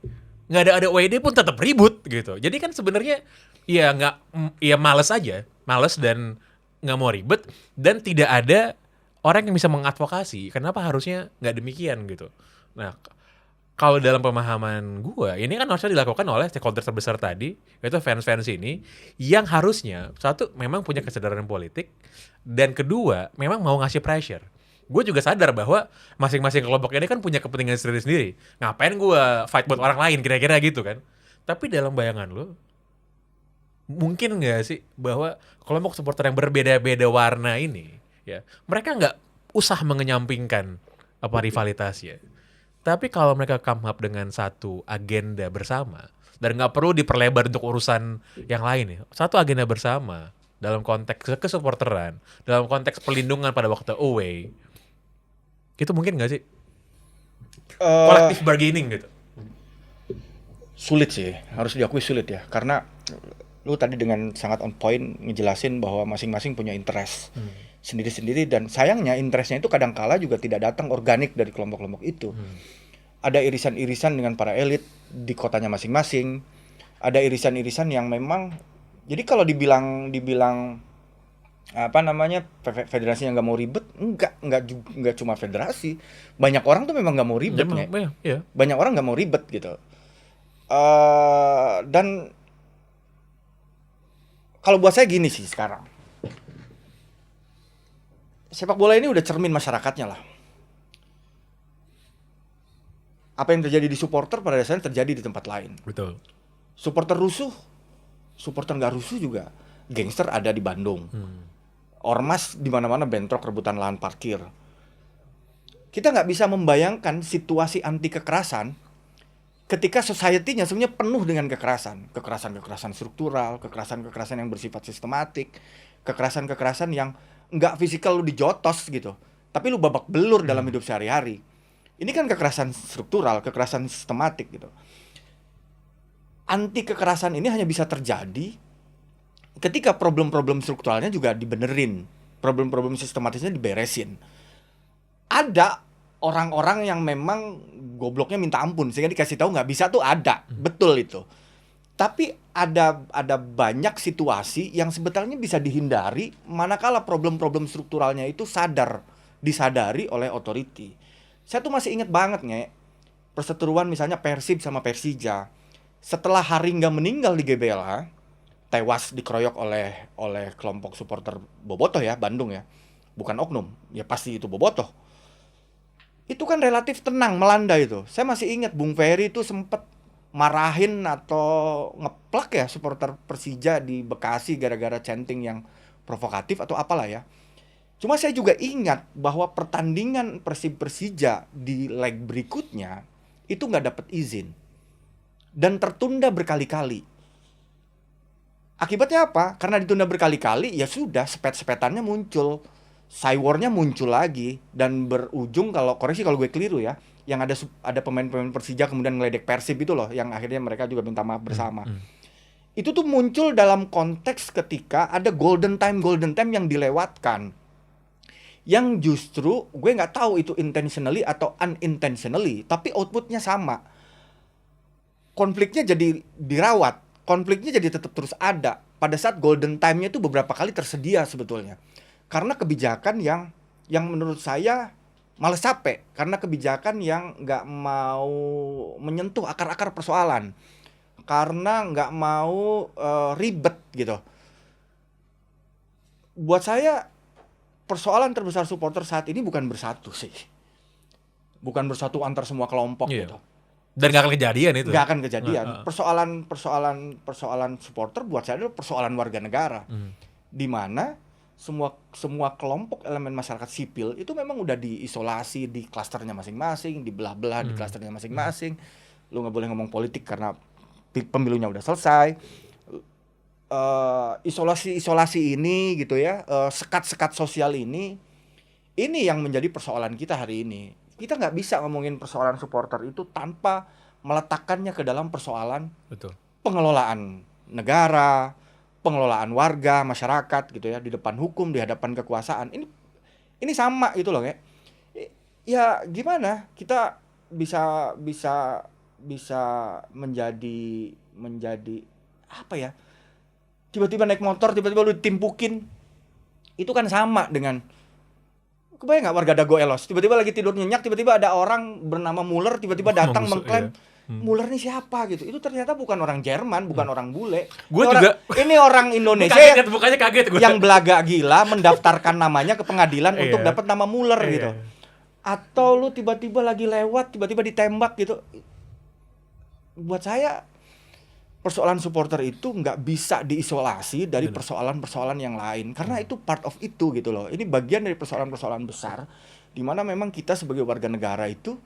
Nggak ada away day pun tetap ribut gitu. Jadi kan sebenarnya ya males aja, males dan nggak mau ribet, dan tidak ada orang yang bisa mengadvokasi kenapa harusnya nggak demikian gitu. Nah, kalau dalam pemahaman gue, ini kan harusnya dilakukan oleh stakeholder terbesar tadi, yaitu fans-fans ini, yang harusnya satu memang punya kesadaran politik, dan kedua memang mau ngasih pressure. Gue juga sadar bahwa masing-masing kelompok ini kan punya kepentingan sendiri-sendiri. Ngapain gue fight buat orang lain, kira-kira gitu kan. Tapi dalam bayangan lo, mungkin nggak sih bahwa kelompok supporter yang berbeda-beda warna ini, ya mereka nggak usah mengenyampingkan rivalitasnya. Tapi kalau mereka come up dengan satu agenda bersama, dan nggak perlu diperlebar untuk urusan yang lain ya, satu agenda bersama dalam konteks kesupporteran, dalam konteks perlindungan pada waktu away, itu mungkin nggak sih collective bargaining gitu? Sulit sih, harus diakui sulit ya, karena lu tadi dengan sangat on point ngejelasin bahwa masing-masing punya interest sendiri-sendiri, dan sayangnya interestnya itu kadangkala juga tidak datang organik dari kelompok-kelompok itu. Ada irisan-irisan dengan para elit di kotanya masing-masing, ada irisan-irisan yang memang, jadi kalau dibilang apa namanya federasi yang nggak mau ribet, enggak cuma federasi, banyak orang tuh memang nggak mau ribet ya. Banyak orang nggak mau ribet gitu. Dan kalau buat saya gini sih sekarang, sepak bola ini udah cermin masyarakatnya lah. Apa yang terjadi di supporter pada dasarnya terjadi di tempat lain. Betul. Supporter rusuh, supporter nggak rusuh juga. Gangster ada di Bandung. Ormas di mana-mana bentrok rebutan lahan parkir. Kita nggak bisa membayangkan situasi anti kekerasan ketika society-nya sebenarnya penuh dengan kekerasan struktural, kekerasan yang bersifat sistematik, kekerasan yang nggak fisikal lu dijotos gitu, tapi lu babak belur dalam hidup sehari-hari. Ini kan kekerasan struktural, kekerasan sistematik gitu. Anti kekerasan ini hanya bisa terjadi ketika problem-problem strukturalnya juga dibenerin, problem-problem sistematisnya diberesin. Ada orang-orang yang memang gobloknya minta ampun sehingga dikasih tahu nggak bisa tuh, ada, betul itu. Tapi ada banyak situasi yang sebetulnya bisa dihindari manakala problem-problem strukturalnya itu disadari oleh otoriti. Saya tuh masih ingat banget perseteruan misalnya Persib sama Persija. Setelah Haringga meninggal di GBLA, tewas dikeroyok oleh kelompok supporter Bobotoh ya, Bandung ya. Bukan oknum, ya pasti itu Bobotoh. Itu kan relatif tenang melanda itu. Saya masih ingat Bung Ferry itu sempat marahin atau ngeplak ya supporter Persija di Bekasi gara-gara chanting yang provokatif atau apalah ya. Cuma saya juga ingat bahwa pertandingan Persib-Persija di leg berikutnya itu nggak dapat izin dan tertunda berkali-kali. Akibatnya apa? Karena ditunda berkali-kali, ya sudah sepet-sepetannya muncul. Cywarnya muncul lagi dan berujung, kalau koreksi kalau gue keliru ya, yang ada pemain-pemain Persija kemudian ngeledek Persib itu loh, yang akhirnya mereka juga minta maaf bersama. Itu tuh muncul dalam konteks ketika ada golden time yang dilewatkan, yang justru gue nggak tahu itu intentionally atau unintentionally, tapi outputnya sama. Konfliknya jadi dirawat, konfliknya jadi tetap terus ada pada saat golden time-nya itu beberapa kali tersedia sebetulnya. Karena kebijakan yang menurut saya malah capek, karena kebijakan yang nggak mau menyentuh akar-akar persoalan, karena nggak mau ribet gitu. Buat saya persoalan terbesar supporter saat ini bukan bersatu sih, bukan bersatu antar semua kelompok gitu. Dan gak akan kejadian itu. Nggak akan kejadian. Persoalan supporter buat saya adalah persoalan warga negara, di mana semua kelompok elemen masyarakat sipil itu memang udah diisolasi di klasternya masing-masing, dibelah-belah di klasternya masing-masing. Lu nggak boleh ngomong politik karena pemilunya udah selesai. Isolasi ini gitu ya, sekat-sekat sosial ini yang menjadi persoalan kita hari ini. Kita nggak bisa ngomongin persoalan supporter itu tanpa meletakkannya ke dalam persoalan pengelolaan negara, pengelolaan warga, masyarakat gitu ya, di depan hukum, di hadapan kekuasaan. Ini sama gitu loh, ya gimana kita bisa menjadi apa ya? Tiba-tiba naik motor, tiba-tiba lu ditimpukin. Itu kan sama dengan, kebayang nggak warga Dago Elos, tiba-tiba lagi tidur nyenyak, tiba-tiba ada orang bernama Muller tiba-tiba datang mengklaim, Muller nih siapa gitu. Itu ternyata bukan orang Jerman, bukan orang bule. Ini orang Indonesia kaget gue. Yang belaga gila mendaftarkan namanya ke pengadilan untuk dapat nama Muller gitu. Atau lu tiba-tiba lagi lewat, tiba-tiba ditembak gitu. Buat saya persoalan supporter itu nggak bisa diisolasi dari persoalan-persoalan yang lain, karena itu part of itu gitu loh. Ini bagian dari persoalan-persoalan besar di mana memang kita sebagai warga negara itu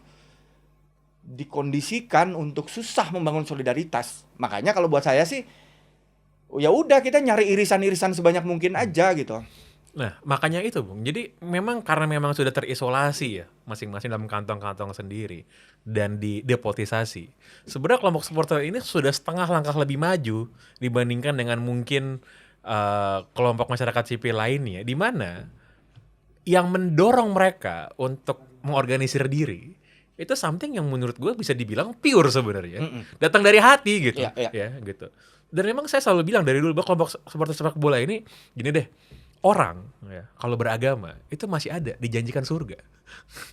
dikondisikan untuk susah membangun solidaritas. Makanya kalau buat saya sih, ya udah kita nyari irisan-irisan sebanyak mungkin aja gitu. Nah, makanya itu, Bung. Jadi memang karena memang sudah terisolasi ya, masing-masing dalam kantong-kantong sendiri dan didepolitisasi. Sebenarnya kelompok supporter ini sudah setengah langkah lebih maju dibandingkan dengan mungkin kelompok masyarakat sipil lainnya, di mana yang mendorong mereka untuk mengorganisir diri itu something yang menurut gue bisa dibilang pure sebenarnya, datang dari hati gitu, ya gitu. Dan memang saya selalu bilang dari dulu bahwa kelompok supporter sepak bola ini gini deh. Orang ya, kalau beragama itu masih ada dijanjikan surga,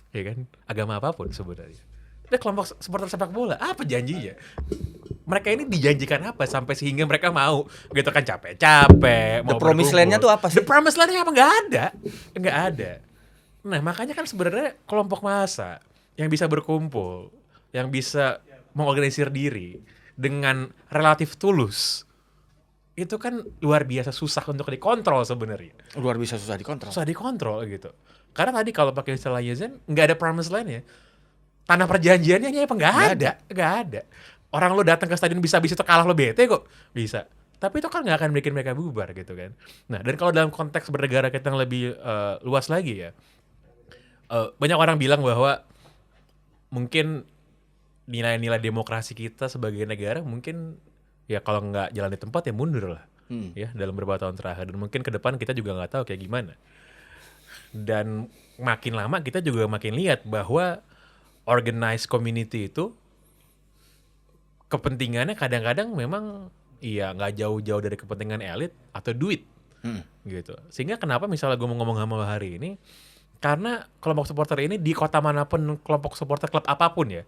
ya kan? Agama apapun sebenarnya. Tapi kelompok supporter sepak bola apa janjinya? Mereka ini dijanjikan apa sampai sehingga mereka mau gitu kan, capek-capek. The promised land-nya tuh apa sih? The promised land-nya apa? Nggak ada. Nah makanya kan sebenarnya kelompok massa yang bisa berkumpul, yang bisa mengorganisir diri dengan relatif tulus, itu kan luar biasa susah untuk dikontrol sebenarnya. Luar biasa susah dikontrol. Susah dikontrol gitu. Karena tadi kalau pakai istilahnya Zen, nggak ada promise land ya. Tanah perjanjiannya apa? Nggak ada. Orang lo datang ke stadion bisa-bisa kalah lo bete kok. Bisa. Tapi itu kan nggak akan bikin mereka bubar gitu kan. Nah, dan kalau dalam konteks bernegara kita yang lebih luas lagi ya, banyak orang bilang bahwa mungkin nilai-nilai demokrasi kita sebagai negara mungkin ya kalau nggak jalan di tempat ya mundur lah, ya dalam beberapa tahun terakhir, dan mungkin ke depan kita juga nggak tahu kayak gimana. Dan makin lama kita juga makin lihat bahwa organized community itu kepentingannya kadang-kadang memang iya nggak jauh-jauh dari kepentingan elit atau duit, gitu. Sehingga kenapa misalnya gue mau ngomong sama hari ini, karena kelompok supporter ini di kota manapun, kelompok supporter klub apapun ya,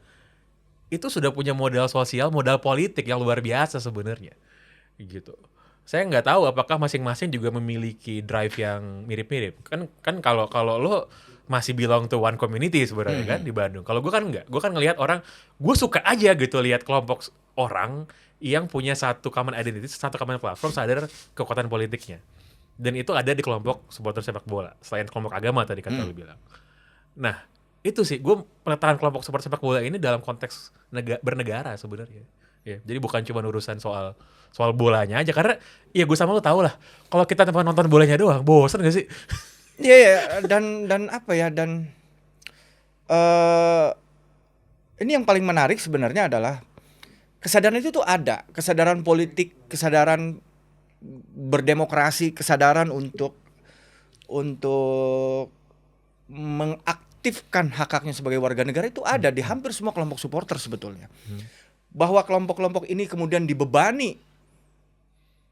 itu sudah punya modal sosial, modal politik yang luar biasa sebenarnya, gitu. Saya nggak tahu apakah masing-masing juga memiliki drive yang mirip-mirip. Kan kalau lo masih belong to one community sebenarnya kan di Bandung. Kalau gue kan nggak, gue kan ngelihat orang, gue suka aja gitu lihat kelompok orang yang punya satu common identity, satu common platform, sadar kekuatan politiknya. Dan itu ada di kelompok supporter sepak bola, selain kelompok agama tadi kata lo bilang. Nah, itu sih, gue peletakan kelompok supporter sepak bola ini dalam konteks bernegara sebenarnya, Ya, jadi bukan cuma urusan soal bolanya aja, karena ya gue sama lo tau lah, kalau kita cuma nonton bolanya doang, bosan gak sih? Iya, ya, dan apa ya, dan ini yang paling menarik sebenarnya adalah kesadaran itu tuh ada, kesadaran politik, kesadaran berdemokrasi, kesadaran untuk mengaktifkan hak-haknya sebagai warga negara itu ada di hampir semua kelompok supporter sebetulnya. Bahwa kelompok-kelompok ini kemudian dibebani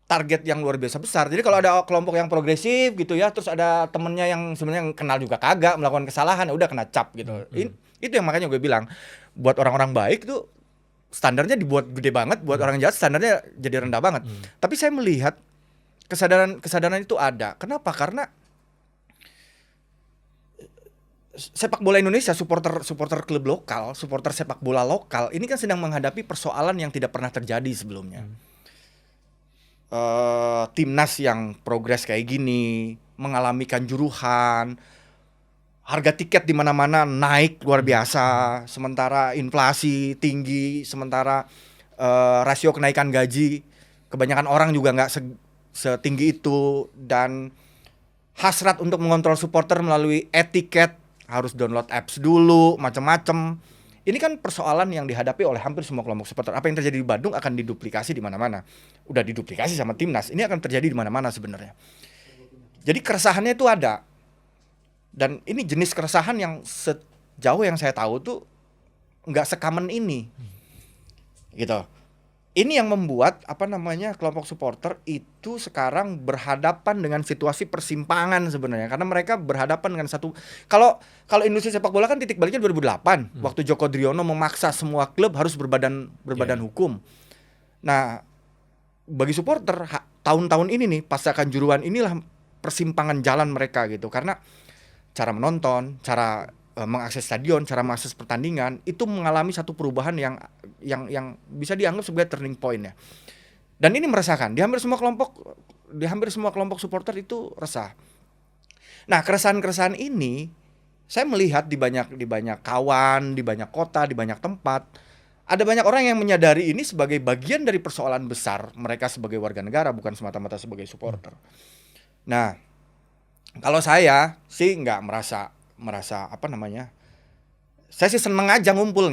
target yang luar biasa besar. Jadi kalau ada kelompok yang progresif gitu ya, terus ada temennya yang sebenarnya kenal juga kagak, melakukan kesalahan, udah kena cap gitu. Itu yang makanya gue bilang, buat orang-orang baik tuh standarnya dibuat gede banget, buat orang jahat standarnya jadi rendah banget. Tapi saya melihat kesadaran itu ada. Kenapa? Karena sepak bola Indonesia, supporter klub lokal, supporter sepak bola lokal ini kan sedang menghadapi persoalan yang tidak pernah terjadi sebelumnya. Timnas yang progres kayak gini, mengalami kanjuruhan, harga tiket di mana-mana naik luar biasa, sementara inflasi tinggi, sementara rasio kenaikan gaji kebanyakan orang juga nggak setinggi itu, dan hasrat untuk mengontrol supporter melalui etiket, harus download apps dulu, macam-macam. Ini kan persoalan yang dihadapi oleh hampir semua kelompok supporter. Apa yang terjadi di Bandung akan diduplikasi di mana-mana. Udah diduplikasi sama timnas. Ini akan terjadi di mana-mana sebenarnya. Jadi keresahannya itu ada. Dan ini jenis keresahan yang sejauh yang saya tahu tuh nggak se-common ini. Gitu. Ini yang membuat kelompok supporter itu sekarang berhadapan dengan situasi persimpangan sebenarnya, karena mereka berhadapan dengan satu, kalau industri sepak bola kan titik baliknya 2008 waktu Joko Driono memaksa semua klub harus berbadan hukum. Nah, bagi supporter tahun-tahun ini nih pasca kanjuruhan inilah persimpangan jalan mereka gitu, karena cara menonton, cara mengakses stadion, cara mengakses pertandingan itu mengalami satu perubahan yang bisa dianggap sebagai turning point ya. Dan ini meresahkan. Di hampir semua kelompok supporter itu resah. Nah, keresahan-keresahan ini saya melihat di banyak kawan, di banyak kota, di banyak tempat. Ada banyak orang yang menyadari ini sebagai bagian dari persoalan besar mereka sebagai warga negara, bukan semata-mata sebagai supporter. Nah, kalau saya sih nggak merasa saya sih seneng aja ngumpul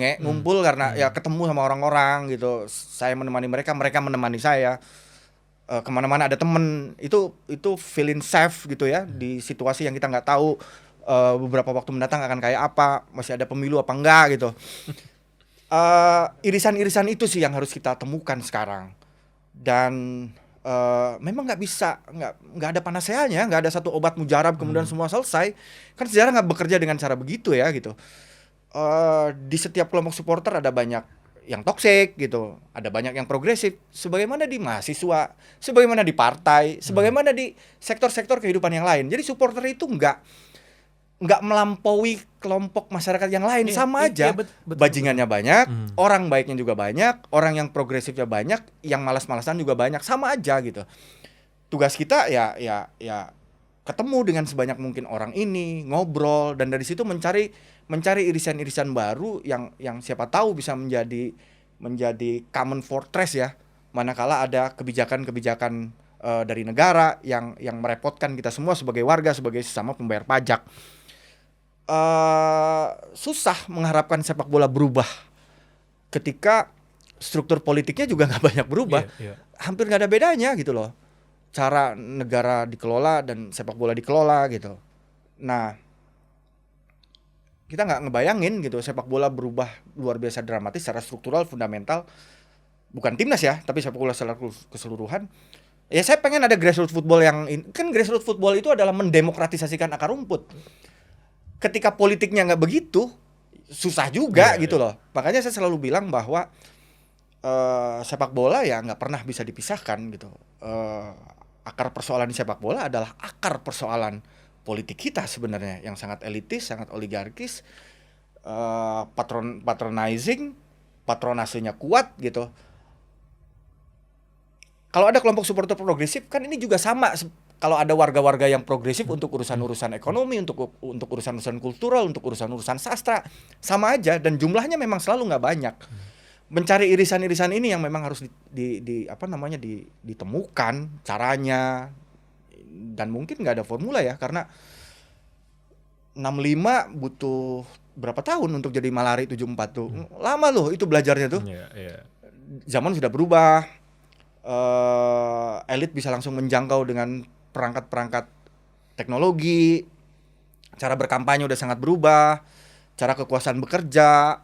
karena ya ketemu sama orang-orang gitu. Saya menemani mereka menemani saya. Kemana-mana ada temen, itu feeling safe gitu ya, di situasi yang kita nggak tahu beberapa waktu mendatang akan kayak apa, masih ada pemilu apa enggak gitu. Irisan-irisan itu sih yang harus kita temukan sekarang. Dan memang nggak ada panaseanya, nggak ada satu obat mujarab kemudian semua selesai. Kan sejarah nggak bekerja dengan cara begitu ya gitu. Di setiap kelompok supporter ada banyak yang toksik gitu, ada banyak yang progresif, sebagaimana di mahasiswa, sebagaimana di partai, sebagaimana di sektor-sektor kehidupan yang lain. Jadi supporter itu nggak melampaui kelompok masyarakat yang lain, sama aja. Bajingannya banyak, orang baiknya juga banyak, orang yang progresifnya banyak, yang malas-malasan juga banyak, sama aja gitu. Tugas kita ya ketemu dengan sebanyak mungkin orang ini, ngobrol, dan dari situ mencari irisan-irisan baru yang siapa tahu bisa menjadi common fortress ya, manakala ada kebijakan-kebijakan dari negara yang merepotkan kita semua sebagai warga, sebagai sesama pembayar pajak. Susah mengharapkan sepak bola berubah ketika struktur politiknya juga nggak banyak berubah. Hampir nggak ada bedanya gitu loh, cara negara dikelola dan sepak bola dikelola gitu. Nah, kita nggak ngebayangin gitu sepak bola berubah luar biasa dramatis secara struktural, fundamental. Bukan timnas ya, tapi sepak bola secara keseluruhan. Ya saya pengen ada grassroots football kan grassroots football itu adalah mendemokratisasikan akar rumput. Ketika politiknya nggak begitu, susah juga gitu loh. Makanya saya selalu bilang bahwa sepak bola ya nggak pernah bisa dipisahkan gitu. Akar persoalan di sepak bola adalah akar persoalan politik kita sebenarnya, yang sangat elitis, sangat oligarkis, patronizing, patronasenya kuat gitu. Kalau ada kelompok supporter progresif kan ini juga sama. Kalau ada warga-warga yang progresif untuk urusan-urusan ekonomi, untuk urusan-urusan kultural, untuk urusan-urusan sastra, sama aja, dan jumlahnya memang selalu nggak banyak. mencari irisan-irisan ini yang memang harus ditemukan caranya, dan mungkin nggak ada formula ya, karena 65 butuh berapa tahun untuk jadi malari 74 tuh. Lama loh itu belajarnya tuh. Zaman sudah berubah. Elit bisa langsung menjangkau dengan perangkat-perangkat teknologi. Cara berkampanye udah sangat berubah. Cara kekuasaan bekerja.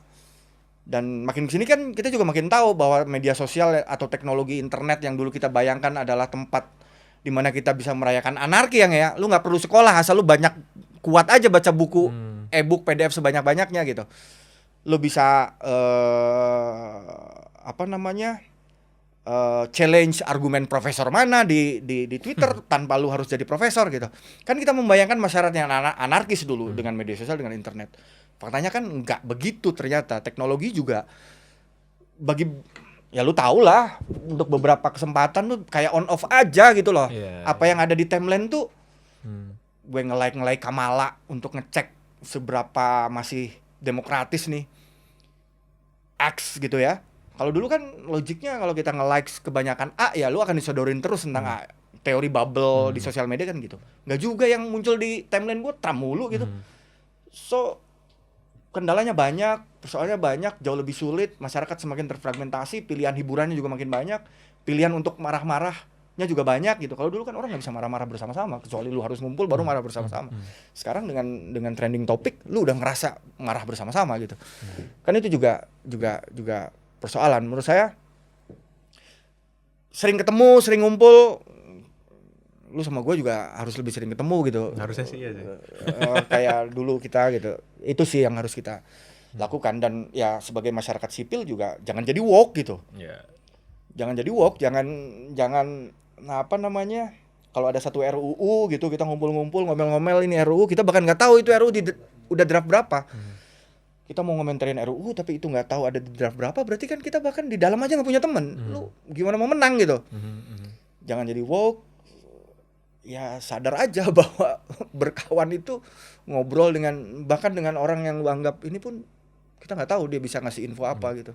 Dan makin kesini kan kita juga makin tahu bahwa media sosial atau teknologi internet yang dulu kita bayangkan adalah tempat di mana kita bisa merayakan anarki yang ya, lu nggak perlu sekolah asal lu banyak kuat aja baca buku, e-book, PDF sebanyak-banyaknya gitu. Lu bisa challenge argumen profesor mana di Twitter tanpa lu harus jadi profesor gitu. Kan kita membayangkan masyarakat yang anarkis dulu dengan media sosial, dengan internet. Faktanya kan nggak begitu ternyata. Teknologi juga ya lu tau lah, untuk beberapa kesempatan lu kayak on off aja gitu loh. Apa yang ada di timeline tuh gue nge-like Kamala untuk ngecek seberapa masih demokratis nih X gitu ya. Kalau dulu kan logiknya kalau kita nge-like kebanyakan A ya lu akan disodorin terus tentang A. Teori bubble di sosial media kan gitu. Nggak juga yang muncul di timeline gue Trump mulu gitu. So kendalanya banyak, persoalannya banyak, jauh lebih sulit, masyarakat semakin terfragmentasi, pilihan hiburannya juga makin banyak, pilihan untuk marah-marahnya juga banyak gitu. Kalau dulu kan orang nggak bisa marah-marah bersama-sama, kecuali lu harus ngumpul baru marah bersama-sama. Sekarang dengan trending topik, lu udah ngerasa marah bersama-sama gitu. Kan itu juga persoalan. Menurut saya sering ketemu, sering ngumpul. Lu sama gue juga harus lebih sering ketemu gitu. Harusnya sih ya. Kayak dulu kita gitu. Itu sih yang harus kita lakukan. Dan ya sebagai masyarakat sipil juga jangan jadi woke gitu. Jangan jadi woke, jangan kalau ada satu RUU gitu kita ngumpul-ngumpul ngomel-ngomel ini RUU, kita bahkan nggak tahu itu RUU udah draft berapa. Kita mau ngomentarin RUU tapi itu nggak tahu ada di draft berapa, berarti kan kita bahkan di dalam aja nggak punya temen. Lu gimana mau menang gitu. Jangan jadi woke. Ya sadar aja bahwa berkawan itu ngobrol bahkan dengan orang yang lu anggap ini pun kita nggak tahu dia bisa ngasih info apa gitu.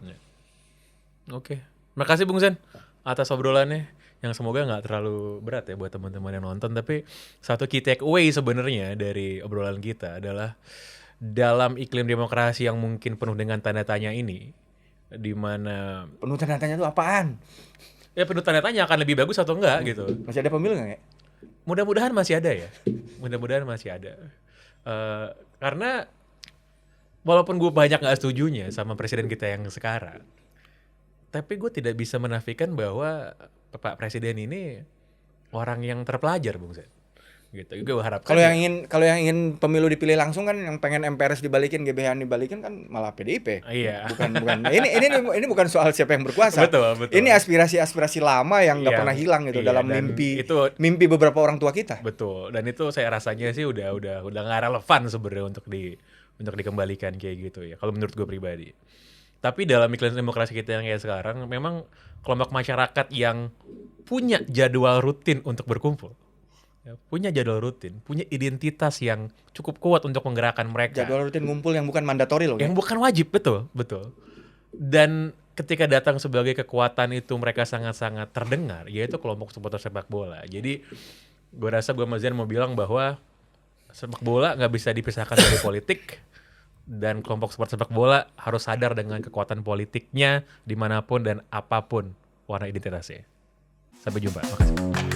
Oke. Makasih Bung Zen atas obrolannya yang semoga nggak terlalu berat ya buat teman-teman yang nonton, tapi satu key takeaway sebenarnya dari obrolan kita adalah dalam iklim demokrasi yang mungkin penuh dengan tanda tanya ini, di mana penuh tanda tanya itu apaan? Ya penuh tanda tanya akan lebih bagus atau enggak gitu. Masih ada pemilu nggak ya? Mudah-mudahan masih ada ya. Mudah-mudahan masih ada. Karena walaupun gue banyak gak setujunya sama presiden kita yang sekarang, tapi gue tidak bisa menafikan bahwa Pak Presiden ini orang yang terpelajar, Bung Zen. Gitu. Gue harapkan kalau yang ingin pemilu dipilih langsung kan, yang pengen MPRS dibalikin, GBHN dibalikin kan malah PDIP. Iya. Bukan. Ini bukan soal siapa yang berkuasa. Betul. Ini aspirasi lama yang nggak pernah hilang gitu dalam mimpi beberapa orang tua kita. Betul. Dan itu saya rasanya sih udah nggak relevan sebenarnya untuk dikembalikan kayak gitu ya. Kalau menurut gue pribadi. Tapi dalam iklim demokrasi kita yang kayak sekarang, memang kelompok masyarakat yang punya jadwal rutin untuk berkumpul. Punya jadwal rutin, punya identitas yang cukup kuat untuk menggerakkan mereka. Jadwal rutin ngumpul yang bukan mandatori loh. Yang bukan wajib, betul. Dan ketika datang sebagai kekuatan itu mereka sangat-sangat terdengar, yaitu kelompok supporter sepak bola. Jadi gue rasa gue sama Zen mau bilang bahwa sepak bola nggak bisa dipisahkan dari politik, dan kelompok supporter sepak bola harus sadar dengan kekuatan politiknya dimanapun dan apapun warna identitasnya. Sampai jumpa, makasih.